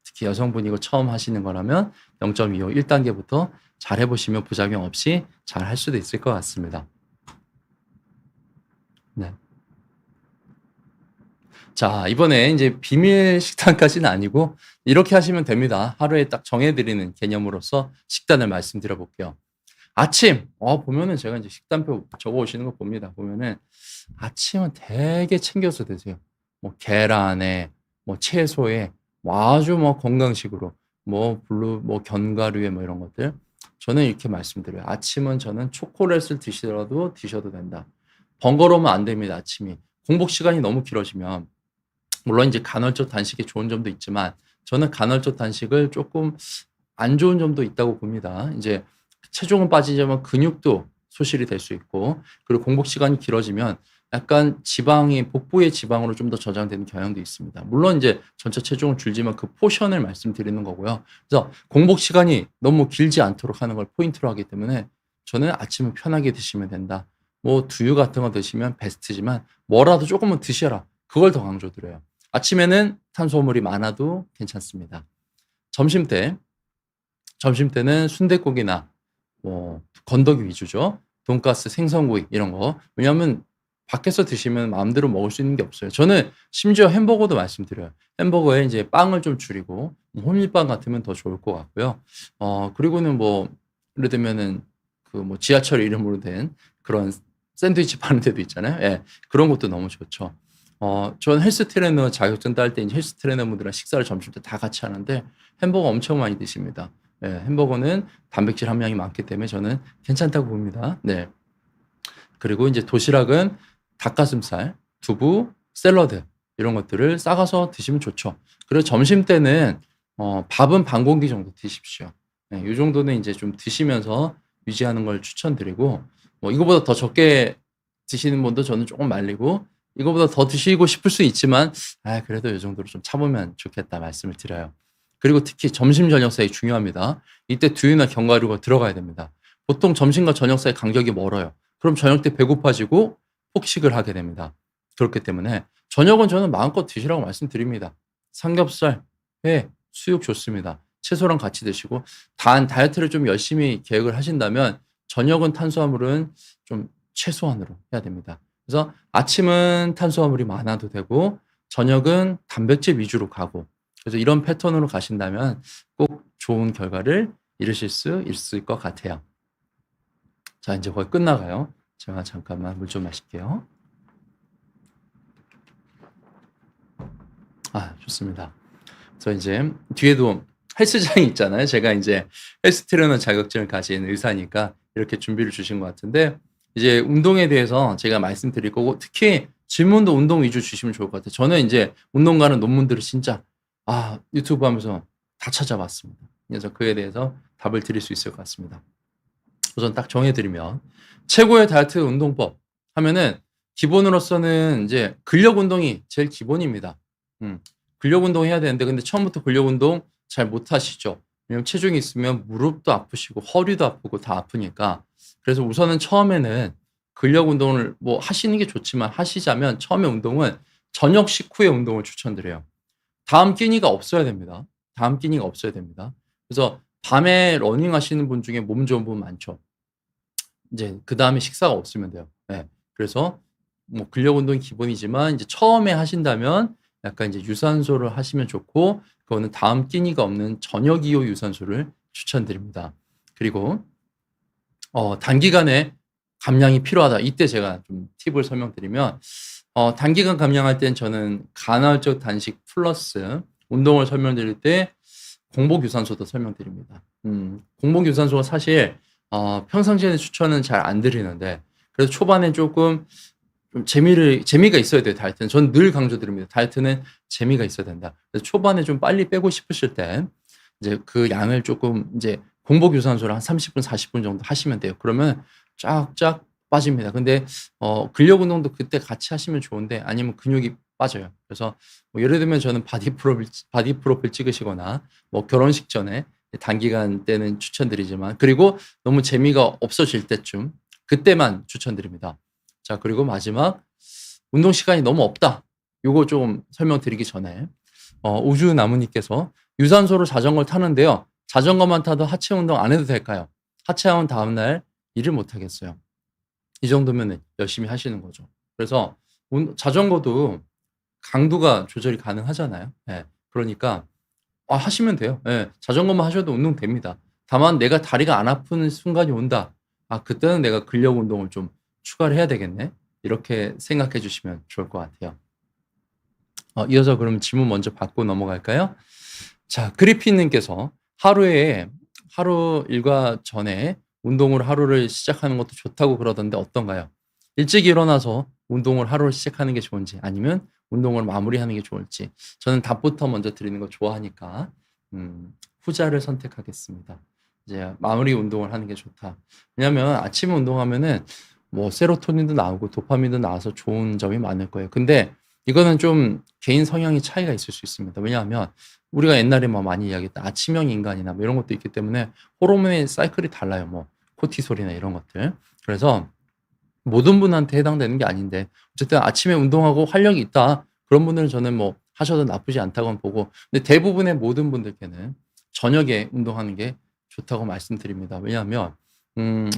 특히 여성분이고 처음 하시는 거라면 0.25 1단계부터 잘 해보시면 부작용 없이 잘 할 수도 있을 것 같습니다. 네. 자, 이번에 이제 비밀 식단까지는 아니고 이렇게 하시면 됩니다. 하루에 딱 정해드리는 개념으로서 식단을 말씀드려 볼게요. 아침, 보면은 제가 이제 식단표 적어 오시는 거 봅니다. 보면은 아침은 되게 챙겨서 드세요. 계란에, 채소에, 아주 건강식으로, 견과류에 이런 것들. 저는 이렇게 말씀드려요. 아침은 저는 초콜릿을 드셔도 된다. 번거로우면 안 됩니다, 아침이. 공복 시간이 너무 길어지면, 물론 이제 간헐적 단식에 좋은 점도 있지만, 저는 간헐적 단식을 조금 안 좋은 점도 있다고 봅니다. 이제 체중은 빠지지만 근육도 소실이 될 수 있고, 그리고 공복 시간이 길어지면 약간 복부의 지방으로 좀 더 저장되는 경향도 있습니다. 물론 이제 전체 체중은 줄지만 그 포션을 말씀드리는 거고요. 그래서 공복 시간이 너무 길지 않도록 하는 걸 포인트로 하기 때문에 저는 아침은 편하게 드시면 된다. 두유 같은 거 드시면 베스트지만 뭐라도 조금은 드셔라. 그걸 더 강조드려요. 아침에는 탄수화물이 많아도 괜찮습니다. 점심때는 순댓국이나 뭐 건더기 위주죠. 돈가스, 생선구이 이런 거. 왜냐하면 밖에서 드시면 마음대로 먹을 수 있는 게 없어요. 저는 심지어 햄버거도 말씀드려요. 햄버거에 이제 빵을 좀 줄이고 홈밀빵 같으면 더 좋을 것 같고요. 그리고는 뭐 예를 들면은 그 뭐 지하철 이름으로 된 그런 샌드위치 파는 데도 있잖아요. 예. 그런 것도 너무 좋죠. 전 헬스 트레이너 자격증 딸 때 이제 헬스 트레이너분들이랑 식사를 점심 때 다 같이 하는데 햄버거 엄청 많이 드십니다. 예. 햄버거는 단백질 함량이 많기 때문에 저는 괜찮다고 봅니다. 네. 그리고 이제 도시락은 닭가슴살, 두부, 샐러드 이런 것들을 싸가서 드시면 좋죠. 그리고 점심 때는 밥은 반 공기 정도 드십시오. 네, 이 정도는 이제 좀 드시면서 유지하는 걸 추천드리고 뭐 이거보다 더 적게 드시는 분도 저는 조금 말리고 이거보다 더 드시고 싶을 수 있지만 그래도 이 정도로 좀 참으면 좋겠다 말씀을 드려요. 그리고 특히 점심 저녁 사이 중요합니다. 이때 두유나 견과류가 들어가야 됩니다. 보통 점심과 저녁 사이 간격이 멀어요. 그럼 저녁 때 배고파지고 폭식을 하게 됩니다. 그렇기 때문에 저녁은 저는 마음껏 드시라고 말씀드립니다. 삼겹살, 회, 수육 좋습니다. 채소랑 같이 드시고 다이어트를 좀 열심히 계획을 하신다면 저녁은 탄수화물은 좀 최소한으로 해야 됩니다. 그래서 아침은 탄수화물이 많아도 되고 저녁은 단백질 위주로 가고 그래서 이런 패턴으로 가신다면 꼭 좋은 결과를 이루실 수 있을 것 같아요. 자, 이제 거의 끝나가요. 제가 잠깐만 물 좀 마실게요. 좋습니다. 그래서 이제 뒤에도 헬스장이 있잖아요. 제가 이제 헬스 트레이너 자격증을 가진 의사니까 이렇게 준비를 주신 것 같은데 이제 운동에 대해서 제가 말씀드릴 거고 특히 질문도 운동 위주 주시면 좋을 것 같아요. 저는 이제 운동 가는 논문들을 진짜 유튜브 하면서 다 찾아봤습니다. 그래서 그에 대해서 답을 드릴 수 있을 것 같습니다. 우선 딱 정해드리면 최고의 다이어트 운동법 하면은 기본으로서는 이제 근력 운동이 제일 기본입니다. 근력 운동 해야 되는데 근데 처음부터 근력 운동 잘 못 하시죠. 왜냐면 체중이 있으면 무릎도 아프시고 허리도 아프고 다 아프니까. 그래서 우선은 처음에는 근력 운동을 뭐 하시는 게 좋지만 하시자면 처음에 운동은 저녁 식후에 운동을 추천드려요. 다음 끼니가 없어야 됩니다. 그래서 밤에 러닝 하시는 분 중에 몸 좋은 분 많죠. 이제 그다음에 식사가 없으면 돼요. 네. 그래서 뭐 근력 운동이 기본이지만 이제 처음에 하신다면 약간 이제 유산소를 하시면 좋고 그거는 다음 끼니가 없는 저녁 이후 유산소를 추천드립니다. 그리고 단기간에 감량이 필요하다. 이때 제가 좀 팁을 설명드리면 단기간 감량할 땐 저는 간헐적 단식 플러스 운동을 설명드릴 때 공복 유산소도 설명드립니다. 공복 유산소가 사실 평상시에는 추천은 잘 안 드리는데 그래서 초반에 조금 좀 재미가 있어야 돼요. 다이어트는 전 늘 강조드립니다. 다이어트는 재미가 있어야 된다. 그래서 초반에 좀 빨리 빼고 싶으실 때 이제 그 양을 조금 이제 공복 유산소를 한 30분, 40분 정도 하시면 돼요. 그러면 쫙쫙 빠집니다. 근데 근력 운동도 그때 같이 하시면 좋은데 아니면 근육이 빠져요. 그래서 뭐 예를 들면 저는 바디 프로필 찍으시거나 뭐 결혼식 전에 단기간 때는 추천드리지만 그리고 너무 재미가 없어질 때쯤 그때만 추천드립니다. 자, 그리고 마지막 운동 시간이 너무 없다. 요거 좀 설명드리기 전에 우주나무님께서 유산소로 자전거를 타는데요. 자전거만 타도 하체 운동 안 해도 될까요? 하체하면 다음날 일을 못 하겠어요. 이 정도면 열심히 하시는 거죠. 그래서 자전거도 강도가 조절이 가능하잖아요. 예. 그러니까 하시면 돼요. 예. 자전거만 하셔도 운동 됩니다. 다만 내가 다리가 안 아픈 순간이 온다. 그때는 내가 근력 운동을 좀 추가를 해야 되겠네. 이렇게 생각해 주시면 좋을 것 같아요. 이어서 그럼 질문 먼저 받고 넘어갈까요? 자, 그리핀님께서 하루 일과 전에 운동을 하루를 시작하는 것도 좋다고 그러던데 어떤가요? 일찍 일어나서 운동을 하루를 시작하는 게 좋은지 아니면 운동을 마무리하는 게 좋을지 저는 답부터 먼저 드리는 거 좋아하니까 후자를 선택하겠습니다. 이제 마무리 운동을 하는 게 좋다. 왜냐하면 아침 운동하면은 뭐 세로토닌도 나오고 도파민도 나와서 좋은 점이 많을 거예요. 근데 이거는 좀 개인 성향의 차이가 있을 수 있습니다. 왜냐하면 우리가 옛날에 뭐 많이 이야기했던 아침형 인간이나 뭐 이런 것도 있기 때문에 호르몬의 사이클이 달라요. 뭐 코티솔이나 이런 것들. 그래서 모든 분한테 해당되는 게 아닌데 어쨌든 아침에 운동하고 활력이 있다. 그런 분들은 저는 뭐 하셔도 나쁘지 않다고 보고, 근데 대부분의 모든 분들께는 저녁에 운동하는 게 좋다고 말씀드립니다. 왜냐하면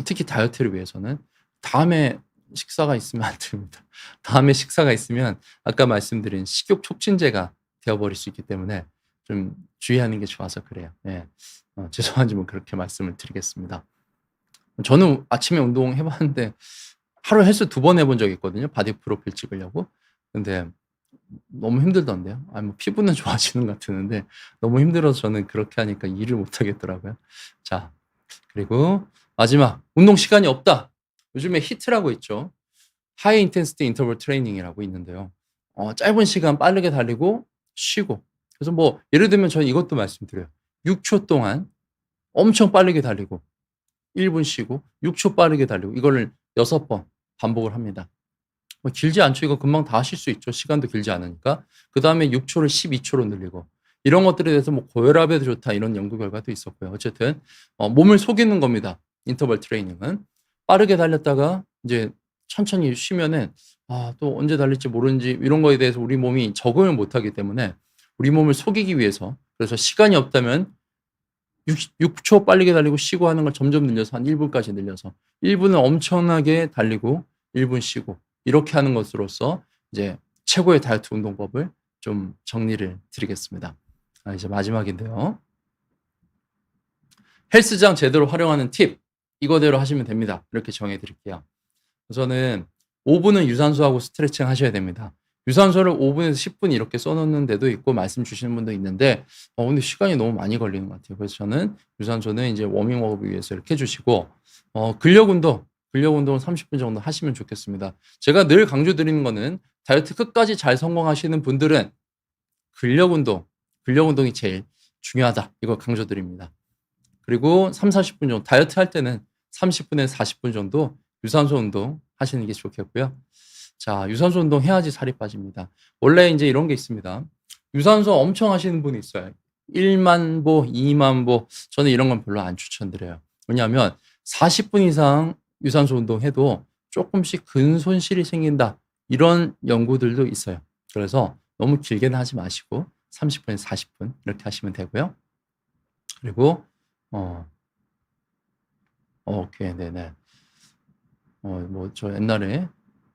특히 다이어트를 위해서는 다음에 식사가 있으면 안 됩니다. 다음에 식사가 있으면 아까 말씀드린 식욕 촉진제가 되어버릴 수 있기 때문에 좀 주의하는 게 좋아서 그래요. 예. 죄송하지만 그렇게 말씀을 드리겠습니다. 저는 아침에 운동 해봤는데 하루 헬스 2번 해본 적이 있거든요. 바디 프로필 찍으려고. 근데 너무 힘들던데요. 아니, 뭐 피부는 좋아지는 것 같았는데 너무 힘들어서 저는 그렇게 하니까 일을 못 하겠더라고요. 자, 그리고 마지막, 운동 시간이 없다. 요즘에 히트라고 있죠. 하이 인텐시티 인터벌 트레이닝이라고 있는데요. 짧은 시간 빠르게 달리고 쉬고. 그래서 뭐 예를 들면 저는 이것도 말씀드려요. 6초 동안 엄청 빠르게 달리고 1분 쉬고 6초 빠르게 달리고 이거를 6번 반복을 합니다. 뭐 길지 않죠. 이거 금방 다 하실 수 있죠. 시간도 길지 않으니까. 그 다음에 6초를 12초로 늘리고 이런 것들에 대해서 뭐 고혈압에도 좋다 이런 연구 결과도 있었고요. 어쨌든 몸을 속이는 겁니다. 인터벌 트레이닝은 빠르게 달렸다가 이제 천천히 쉬면은 또 언제 달릴지 모르는지 이런 거에 대해서 우리 몸이 적응을 못하기 때문에 우리 몸을 속이기 위해서, 그래서 시간이 없다면 6초 빠르게 달리고 쉬고 하는 걸 점점 늘려서 한 1분까지 늘려서 1분은 엄청나게 달리고 1분 쉬고 이렇게 하는 것으로서 이제 최고의 다이어트 운동법을 좀 정리를 드리겠습니다. 이제 마지막인데요. 헬스장 제대로 활용하는 팁, 이거대로 하시면 됩니다. 이렇게 정해 드릴게요. 우선은 5분은 유산소하고 스트레칭 하셔야 됩니다. 유산소를 5분에서 10분 이렇게 써놓는 데도 있고 말씀 주시는 분도 있는데 근데 시간이 너무 많이 걸리는 것 같아요. 그래서 저는 유산소는 이제 워밍업을 위해서 이렇게 해주시고 근력 운동은 30분 정도 하시면 좋겠습니다. 제가 늘 강조드리는 거는 다이어트 끝까지 잘 성공하시는 분들은 근력 운동이 제일 중요하다. 이걸 강조드립니다. 그리고 3, 40분 정도 다이어트 할 때는 30분에서 40분 정도 유산소 운동 하시는 게 좋겠고요. 자, 유산소 운동 해야지 살이 빠집니다. 원래 이제 이런 게 있습니다. 유산소 엄청 하시는 분이 있어요. 1만 보, 2만 보. 저는 이런 건 별로 안 추천드려요. 왜냐하면 40분 이상 유산소 운동 해도 조금씩 근손실이 생긴다. 이런 연구들도 있어요. 그래서 너무 길게는 하지 마시고 30분에서 40분 이렇게 하시면 되고요. 그리고 오케이, 네네. 뭐 저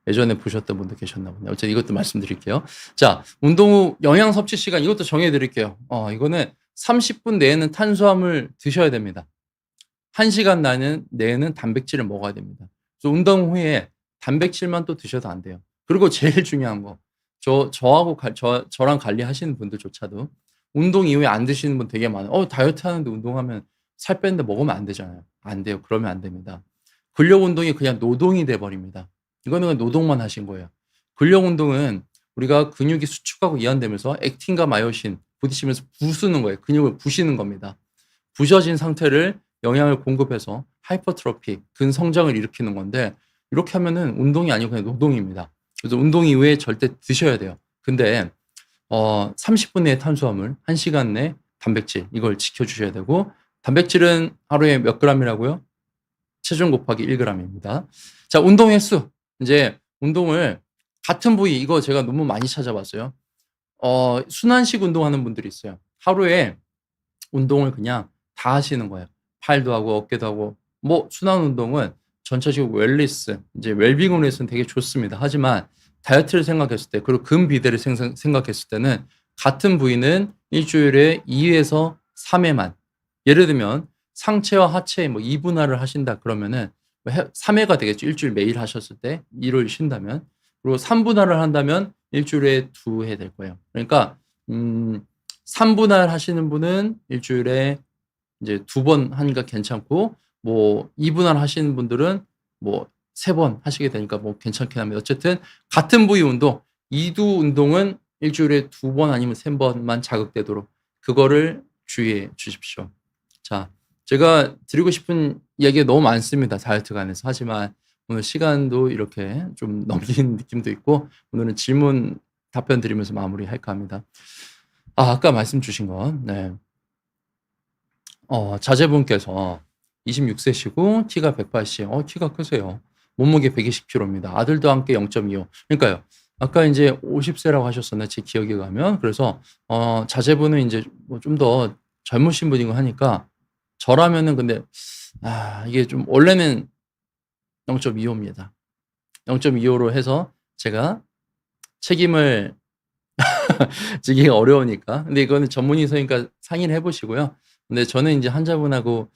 예전에 보셨던 분도 계셨나 보네요. 어쨌든 이것도 말씀드릴게요. 자, 운동 후 영양 섭취 시간 이것도 정해 드릴게요. 이거는 30분 내에는 탄수화물 드셔야 됩니다. 1시간 내에는 단백질을 먹어야 됩니다. 그래서 운동 후에 단백질만 또 드셔도 안 돼요. 그리고 제일 중요한 거, 저랑 관리하시는 분들조차도 운동 이후에 안 드시는 분 되게 많아요. 다이어트 하는데 운동하면 살 빼는데 먹으면 안 되잖아요. 안 돼요. 그러면 안 됩니다. 근력 운동이 그냥 노동이 돼 버립니다. 이거는 그냥 노동만 하신 거예요. 근력 운동은 우리가 근육이 수축하고 이완되면서 액틴과 마요신 부딪히면서 부수는 거예요. 근육을 부시는 겁니다. 부셔진 상태를 영양을 공급해서 하이퍼트로피, 근성장을 일으키는 건데 이렇게 하면은 운동이 아니고 그냥 노동입니다. 그래서 운동 이후에 절대 드셔야 돼요. 근데 30분 내에 탄수화물, 1시간 내 단백질 이걸 지켜주셔야 되고 단백질은 하루에 몇 g이라고요? 체중 곱하기 1g입니다. 자, 운동 횟수. 이제 운동을 같은 부위 이거 제가 너무 많이 찾아봤어요. 순환식 운동하는 분들이 있어요. 하루에 운동을 그냥 다 하시는 거예요. 팔도 하고 어깨도 하고 뭐 순환 운동은 전체적으로 웰리스 이제 웰빙을 위해서는 되게 좋습니다. 하지만 다이어트를 생각했을 때 그리고 근비대를 생각했을 때는 같은 부위는 일주일에 2회에서 3회만 예를 들면 상체와 하체 뭐 2분할을 하신다 그러면은 3회가 되겠죠. 일주일 매일 하셨을 때 일요일 쉰다면 그리고 3분할을 한다면 일주일에 2회 될 거예요. 그러니까 3분할 하시는 분은 일주일에 이제 2번 하니까 괜찮고 뭐 2분할 하시는 분들은 뭐 3번 하시게 되니까 뭐 괜찮긴 합니다. 어쨌든 같은 부위 운동, 이두 운동은 일주일에 2번 아니면 3번만 자극되도록 그거를 주의해 주십시오. 자, 제가 드리고 싶은 이야기가 너무 많습니다. 다이어트 관해서. 하지만 오늘 시간도 이렇게 좀 넘긴 느낌도 있고 오늘은 질문 답변 드리면서 마무리할까 합니다. 아까 말씀 주신 건 네. 자제분께서 26세시고 키가 180, 키가 크세요. 몸무게 120kg입니다. 아들도 함께 0.25. 그러니까요. 아까 인제 50 세라고 하셨었나 제 기억에 가면. 그래서 자제분은 인제 뭐 좀 더 젊으신 분이고 하니까 저라면은 근데 이게 좀 원래는 0.25 입니다. 0.25로 해서 제가 책임을 지기가 어려우니까. 근데 이거는 전문의서니까 상의를 해 보시고요. 근데 저는 인제 환자분하고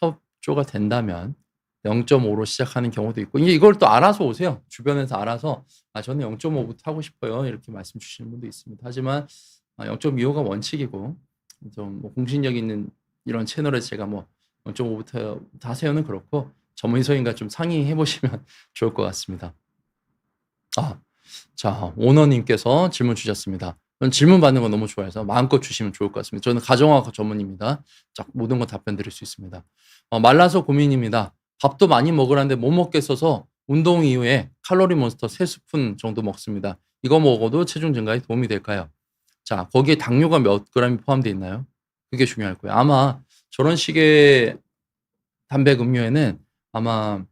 협조가 된다면 0.5로 시작하는 경우도 있고 이걸 또 알아서 오세요. 주변에서 알아서 저는 0.5 부터 하고 싶어요." 이렇게 말씀 주시는 분도 있습니다. 하지만 0.25가 원칙이고 좀 뭐 공신력 있는 이런 채널에 제가 뭐 0.5 부터 하세요는 그렇고 전문의서인과 좀 상의해 보시면 좋을 것 같습니다. 아 자 오너 님께서 질문 주셨습니다. 저는 질문 받는 거 너무 좋아해서 마음껏 주시면 좋을 것 같습니다. 저는 가정의학과 전문의입니다. 자 모든 거 답변 드릴 수 있습니다. 말라서 고민입니다. 밥도 많이 먹으라는데 못 먹겠어서 운동 이후에 칼로리 몬스터 3 스푼 정도 먹습니다. 이거 먹어도 체중 증가에 도움이 될까요? 자 거기에 당류가 몇 그램이 포함되어 있나요? 그게 중요할 거예요. 아마 저런 식의 단백 음료에는 아마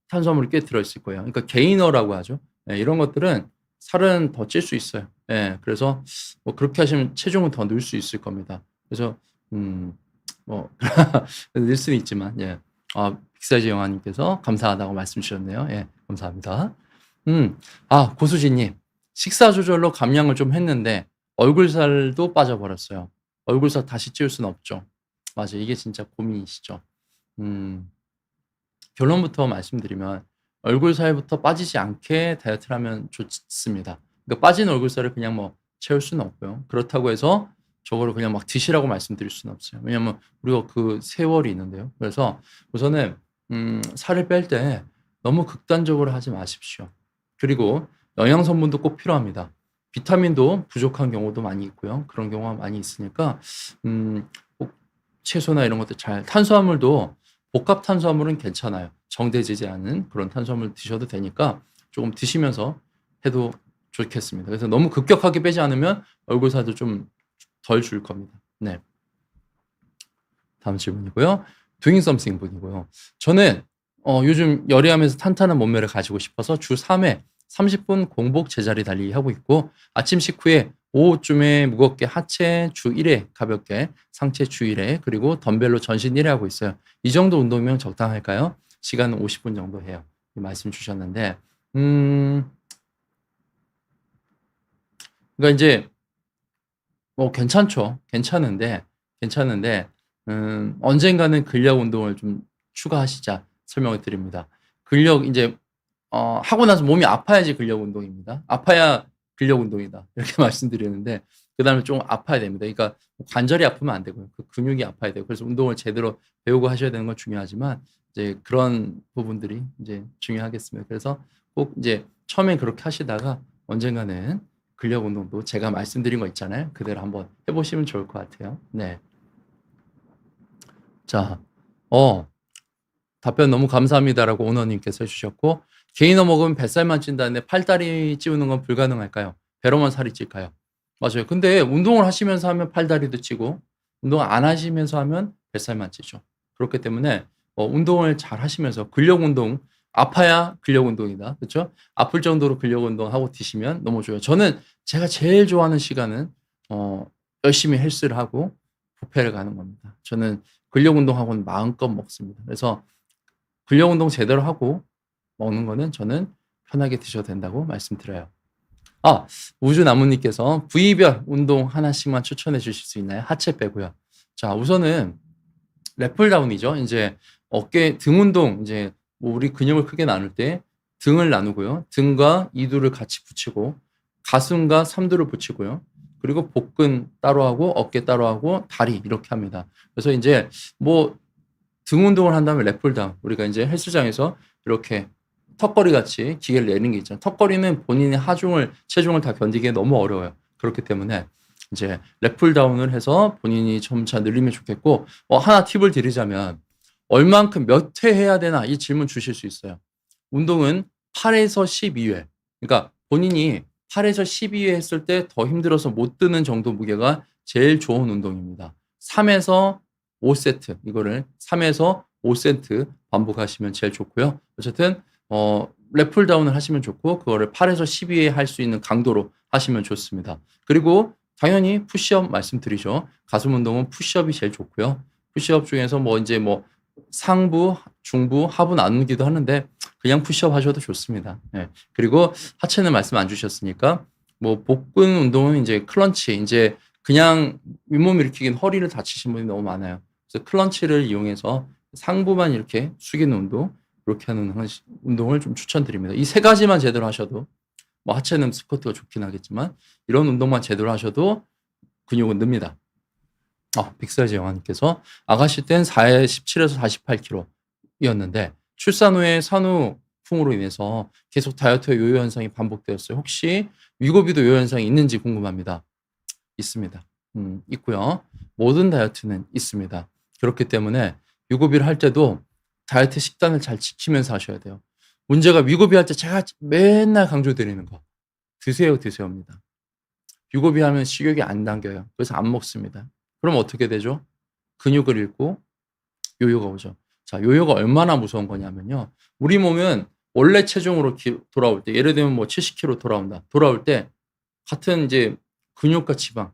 탄수화물이 꽤 들어 있을 거예요. 그러니까 게이너라고 하죠. 예 이런 것들은 살은 더 찔 수 있어요. 예 그래서 뭐 그렇게 하시면 체중은 더 늘 수 있을 겁니다. 그래서 뭐 늘 수는 있지만 예. 빅사이즈 영화님께서 감사하다고 말씀 주셨네요. 예 감사합니다. 고수진 님. 식사 조절로 감량을 좀 했는데 얼굴살도 빠져버렸어요. 얼굴살 다시 찌울 수는 없죠. 맞아요. 이게 진짜 고민이시죠. 음. 결론부터 말씀드리면 얼굴살부터 빠지지 않게 다이어트를 하면 좋습니다. 그러니까 빠진 얼굴살을 그냥 뭐 채울 수는 없고요. 그렇다고 해서 저거를 그냥 막 드시라고 말씀드릴 수는 없어요. 왜냐하면 우리가 그 세월이 있는데요. 그래서 우선은 살을 뺄 때 너무 극단적으로 하지 마십시오. 그리고 영양 성분도 꼭 필요합니다. 비타민도 부족한 경우도 많이 있고요. 그런 경우가 많이 있으니까 꼭 채소나 이런 것들 잘 탄수화물도 복합 탄수화물은 괜찮아요. 정제되지 않은 그런 탄수화물 드셔도 되니까 조금 드시면서 해도 좋겠습니다. 그래서 너무 급격하게 빼지 않으면 얼굴살도 좀 덜 줄 겁니다. 네. 다음 질문이고요. doing something 분이고요. 저는 요즘 열이하면서 탄탄한 몸매를 가지고 싶어서 주 3회 30분 공복 제자리 달리기 하고 있고 아침 식후에 오후쯤에 무겁게 하체 주 1회 가볍게 상체 주 1회 그리고 덤벨로 전신 1회 하고 있어요. 이 정도 운동이면 적당할까요? 시간은 50분 정도 해요. 이 말씀 주셨는데 그러니까 인제 뭐 괜찮죠. 괜찮은데 언젠가는 근력 운동을 좀 추가하시자 설명을 드립니다. 근력 인제 하고 나서 몸이 아파야지 근력 운동입니다. 아파야 근력 운동이다. 이렇게 말씀드리는데 그다음에 좀 아파야 됩니다. 그러니까 관절이 아프면 안 되고요. 그 근육이 아파야 돼요. 그래서 운동을 제대로 배우고 하셔야 되는 건 중요하지만 이제 그런 부분들이 이제 중요하겠습니다. 그래서 꼭 이제 처음엔 그렇게 하시다가 언젠가는 근력 운동도 제가 말씀드린 거 있잖아요. 그대로 한번 해 보시면 좋을 것 같아요. 네. 자. 답변 너무 감사합니다라고 오너님께서 해 주셨고 게이너 먹으면 뱃살만 찐다는데 팔다리 찌우는 건 불가능할까요? 배로만 살이 찔까요? 맞아요. 근데 운동을 하시면서 하면 팔다리도 찌고 운동 안 하시면서 하면 뱃살만 찌죠. 그렇기 때문에 운동을 잘 하시면서 근력 운동 아파야 근력 운동이다. 그렇죠? 아플 정도로 근력 운동하고 드시면 너무 좋아요. 저는 제가 제일 좋아하는 시간은 열심히 헬스를 하고 뷔페를 가는 겁니다. 저는 근력 운동하고는 마음껏 먹습니다. 그래서 근력 운동 제대로 하고 먹는 거는 저는 편하게 드셔도 된다고 말씀드려요. 우주나무님께서 부위별 운동 하나씩만 추천해 주실 수 있나요? 하체 빼고요. 자, 우선은 랩풀다운이죠. 이제 어깨 등 운동 이제 뭐 우리 근육을 크게 나눌 때 등을 나누고요. 등과 이두를 같이 붙이고 가슴과 삼두를 붙이고요. 그리고 복근 따로 하고 어깨 따로 하고 다리 이렇게 합니다. 그래서 이제 뭐 등 운동을 한 다음에 랩풀다운 우리가 이제 헬스장에서 이렇게 턱걸이 같이 기계를 내는 게 있잖아요. 턱걸이는 본인의 체중을 다 견디기에 너무 어려워요. 그렇기 때문에 이제 랩풀다운을 해서 본인이 점차 늘리면 좋겠고 하나 팁을 드리자면 얼만큼 몇 회 해야 되나 이 질문 주실 수 있어요. 운동은 8에서 12회. 그러니까 본인이 8에서 12회 했을 때 더 힘들어서 못 드는 정도 무게가 제일 좋은 운동입니다. 3에서 5세트 이거를 3에서 5세트 반복하시면 제일 좋고요. 어쨌든 랩풀 다운을 하시면 좋고 그거를 8에서 12회 할 수 있는 강도로 하시면 좋습니다. 그리고 당연히 푸시업 말씀드리죠. 가슴 운동은 푸시업이 제일 좋고요. 푸시업 중에서 뭐 이제 뭐 상부, 중부, 하부 나누기도 하는데 그냥 푸시업 하셔도 좋습니다. 예. 그리고 하체는 말씀 안 주셨으니까 뭐 복근 운동은 이제 클런치 이제 그냥 윗몸 일으키긴 허리를 다치신 분이 너무 많아요. 그래서 클런치를 이용해서 상부만 이렇게 숙이는 운동 이렇게 하는 운동을 좀 추천드립니다. 이 세 가지만 제대로 하셔도 뭐 하체는 스쿼트가 좋긴 하겠지만 이런 운동만 제대로 하셔도 근육은 늡니다. 빅사이즈 영화님께서 아가씨 땐 4에 17에서 48kg였는데 출산 후에 산후풍으로 인해서 계속 다이어트 요요 현상이 반복되었어요. 혹시 위고비도 요요 현상이 있는지 궁금합니다. 있습니다. 있고요. 모든 다이어트는 있습니다. 그렇기 때문에 위고비를 할 때도 다이어트 식단을 잘 지키면서 하셔야 돼요. 문제가 위고비 할 때 제가 맨날 강조드리는 거 드세요입니다. 위고비 하면 식욕이 안 당겨요. 그래서 안 먹습니다. 그럼 어떻게 되죠? 근육을 잃고 요요가 오죠. 자, 요요가 얼마나 무서운 거냐면요. 우리 몸은 원래 체중으로 돌아올 때 예를 들면 뭐 70kg 돌아온다. 돌아올 때 같은 이제 근육과 지방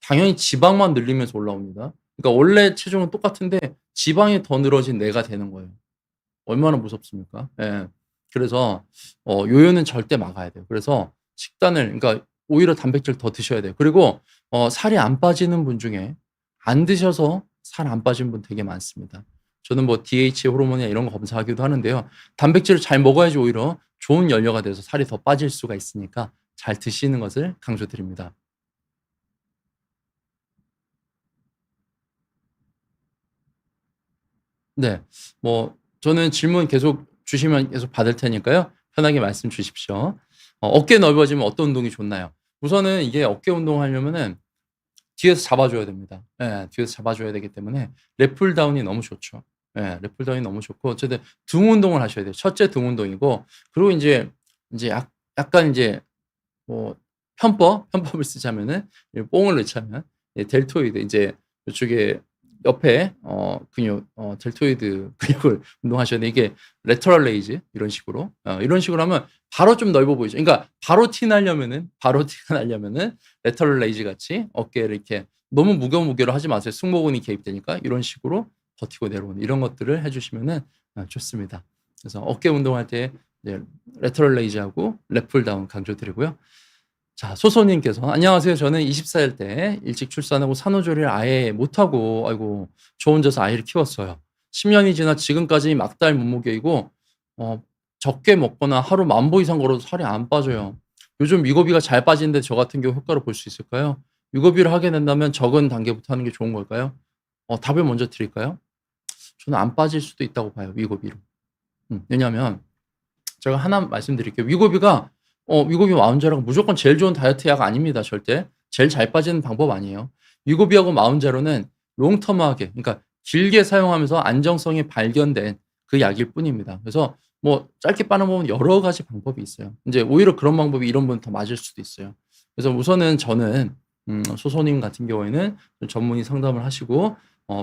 당연히 지방만 늘리면서 올라옵니다. 그러니까 원래 체중은 똑같은데 지방이 더 늘어진 내가 되는 거예요. 얼마나 무섭습니까? 예. 그래서 요요는 절대 막아야 돼요. 그래서 식단을 그러니까 오히려 단백질 더 드셔야 돼요. 그리고 살이 안 빠지는 분 중에 안 드셔서 살 안 빠진 분 되게 많습니다. 저는 뭐 DHA 호르몬이나 이런 거 검사하기도 하는데요. 단백질을 잘 먹어야지 오히려 좋은 연료가 돼서 살이 더 빠질 수가 있으니까 잘 드시는 것을 강조드립니다. 네. 뭐 저는 질문 계속 주시면 계속 받을 테니까요. 편하게 말씀 주십시오. 어깨 넓어지면 어떤 운동이 좋나요? 우선은 이게 어깨 운동하려면은 뒤에서 잡아줘야 됩니다. 예, 뒤에서 잡아줘야 되기 때문에 랩풀 다운이 너무 좋죠. 예, 랩풀 다운이 너무 좋고 어쨌든 등 운동을 하셔야 돼요. 첫째 등 운동이고 그리고 이제 약간 이제 뭐 편법을 쓰자면은 뽕을 넣자면 델토이드 이제 이쪽에 옆에 근육 델토이드 근육을 운동하셔야 돼. 이게 레터럴 레이즈 이런 식으로 이런 식으로 하면 바로 좀 넓어 보이죠. 그러니까 바로 티가 나려면은 레터럴 레이즈 같이 어깨를 이렇게 너무 무게로 하지 마세요. 승모근이 개입되니까 이런 식으로 버티고 내려오는 이런 것들을 해주시면은 좋습니다. 그래서 어깨 운동할 때 이제 레터럴 레이즈하고 랩풀 다운 강조드리고요. 자, 소소님께서 안녕하세요. 저는 24일 때 일찍 출산하고 산후조리를 아예 못하고 아이고 저 혼자서 아이를 키웠어요. 10년이 지나 지금까지 막달 몸무게이고 적게 먹거나 하루 10,000보 이상 걸어도 살이 안 빠져요. 요즘 위고비가 잘 빠지는데 저 같은 경우 효과를 볼 수 있을까요? 위고비를 하게 된다면 적은 단계부터 하는 게 좋은 걸까요? 답을 먼저 드릴까요? 저는 안 빠질 수도 있다고 봐요. 위고비로. 왜냐하면 제가 하나 말씀드릴게요. 위고비 마운자로가 무조건 제일 좋은 다이어트 약 아닙니다. 절대. 제일 잘 빠지는 방법 아니에요. 위고비하고 마운자로는 롱텀하게 그러니까 길게 사용하면서 안정성이 발견된 그 약일 뿐입니다. 그래서 뭐 짧게 빠는 법은 여러 가지 방법이 있어요. 이제 오히려 그런 방법이 이런 분은 더 맞을 수도 있어요. 그래서 우선은 저는 소소님 같은 경우에는 좀 전문의 상담을 하시고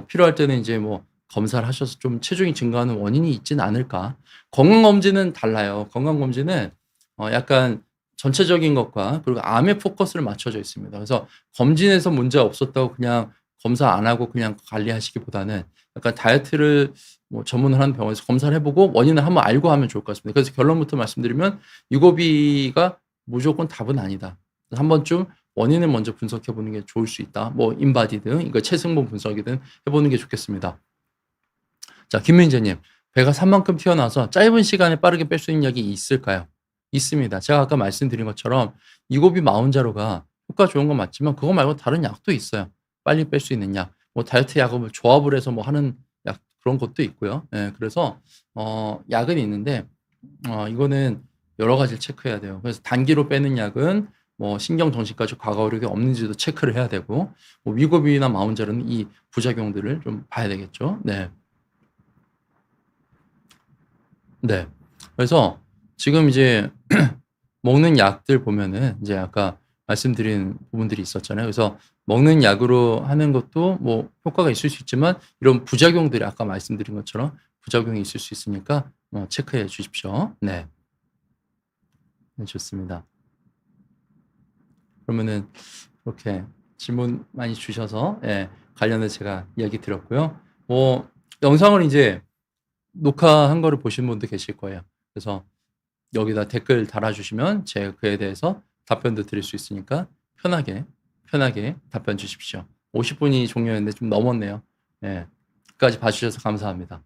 필요할 때는 이제 뭐 검사를 하셔서 좀 체중이 증가하는 원인이 있진 않을까. 건강검진은 달라요. 건강검진은 약간 전체적인 것과 그리고 암에 포커스를 맞춰져 있습니다. 그래서 검진에서 문제가 없었다고 그냥 검사 안 하고 그냥 관리하시기보다는 약간 다이어트를 뭐 전문을 하는 병원에서 검사를 해보고 원인을 한번 알고 하면 좋을 것 같습니다. 그래서 결론부터 말씀드리면 유고비가 무조건 답은 아니다. 한 번쯤 원인을 먼저 분석해 보는 게 좋을 수 있다. 뭐 인바디든 이거 체승본 분석이든 해보는 게 좋겠습니다. 자, 김민재님, 배가 산만큼 튀어나와서 짧은 시간에 빠르게 뺄 수 있는 약이 있을까요? 있습니다. 제가 아까 말씀드린 것처럼 이고비 마운자로가 효과 좋은 건 맞지만 그거 말고 다른 약도 있어요. 빨리 뺄 수 있는 약. 뭐 다이어트 약을 조합을 해서 뭐 하는 약 그런 것도 있고요. 예, 그래서 약은 있는데 이거는 여러 가지를 체크해야 돼요. 그래서 단기로 빼는 약은 뭐 신경정신까지 과거 이력이 없는지도 체크를 해야 되고 뭐 위고비나 마운자로는 이 부작용들을 좀 봐야 되겠죠. 네. 네. 그래서 지금 이제 먹는 약들 보면은 이제 아까 말씀드린 부분들이 있었잖아요. 그래서 먹는 약으로 하는 것도 뭐 효과가 있을 수 있지만 이런 부작용들이 아까 말씀드린 것처럼 부작용이 있을 수 있으니까 체크해 주십시오. 네. 네, 좋습니다. 그러면은 그렇게 질문 많이 주셔서 예, 관련해서 제가 이야기 드렸고요. 뭐 영상을 이제 녹화한 거를 보신 분도 계실 거예요. 그래서 여기다 댓글 달아주시면 제가 그에 대해서 답변도 드릴 수 있으니까 편하게 답변 주십시오. 50분이 종료했는데 좀 넘었네요. 예, 끝까지 봐주셔서 감사합니다.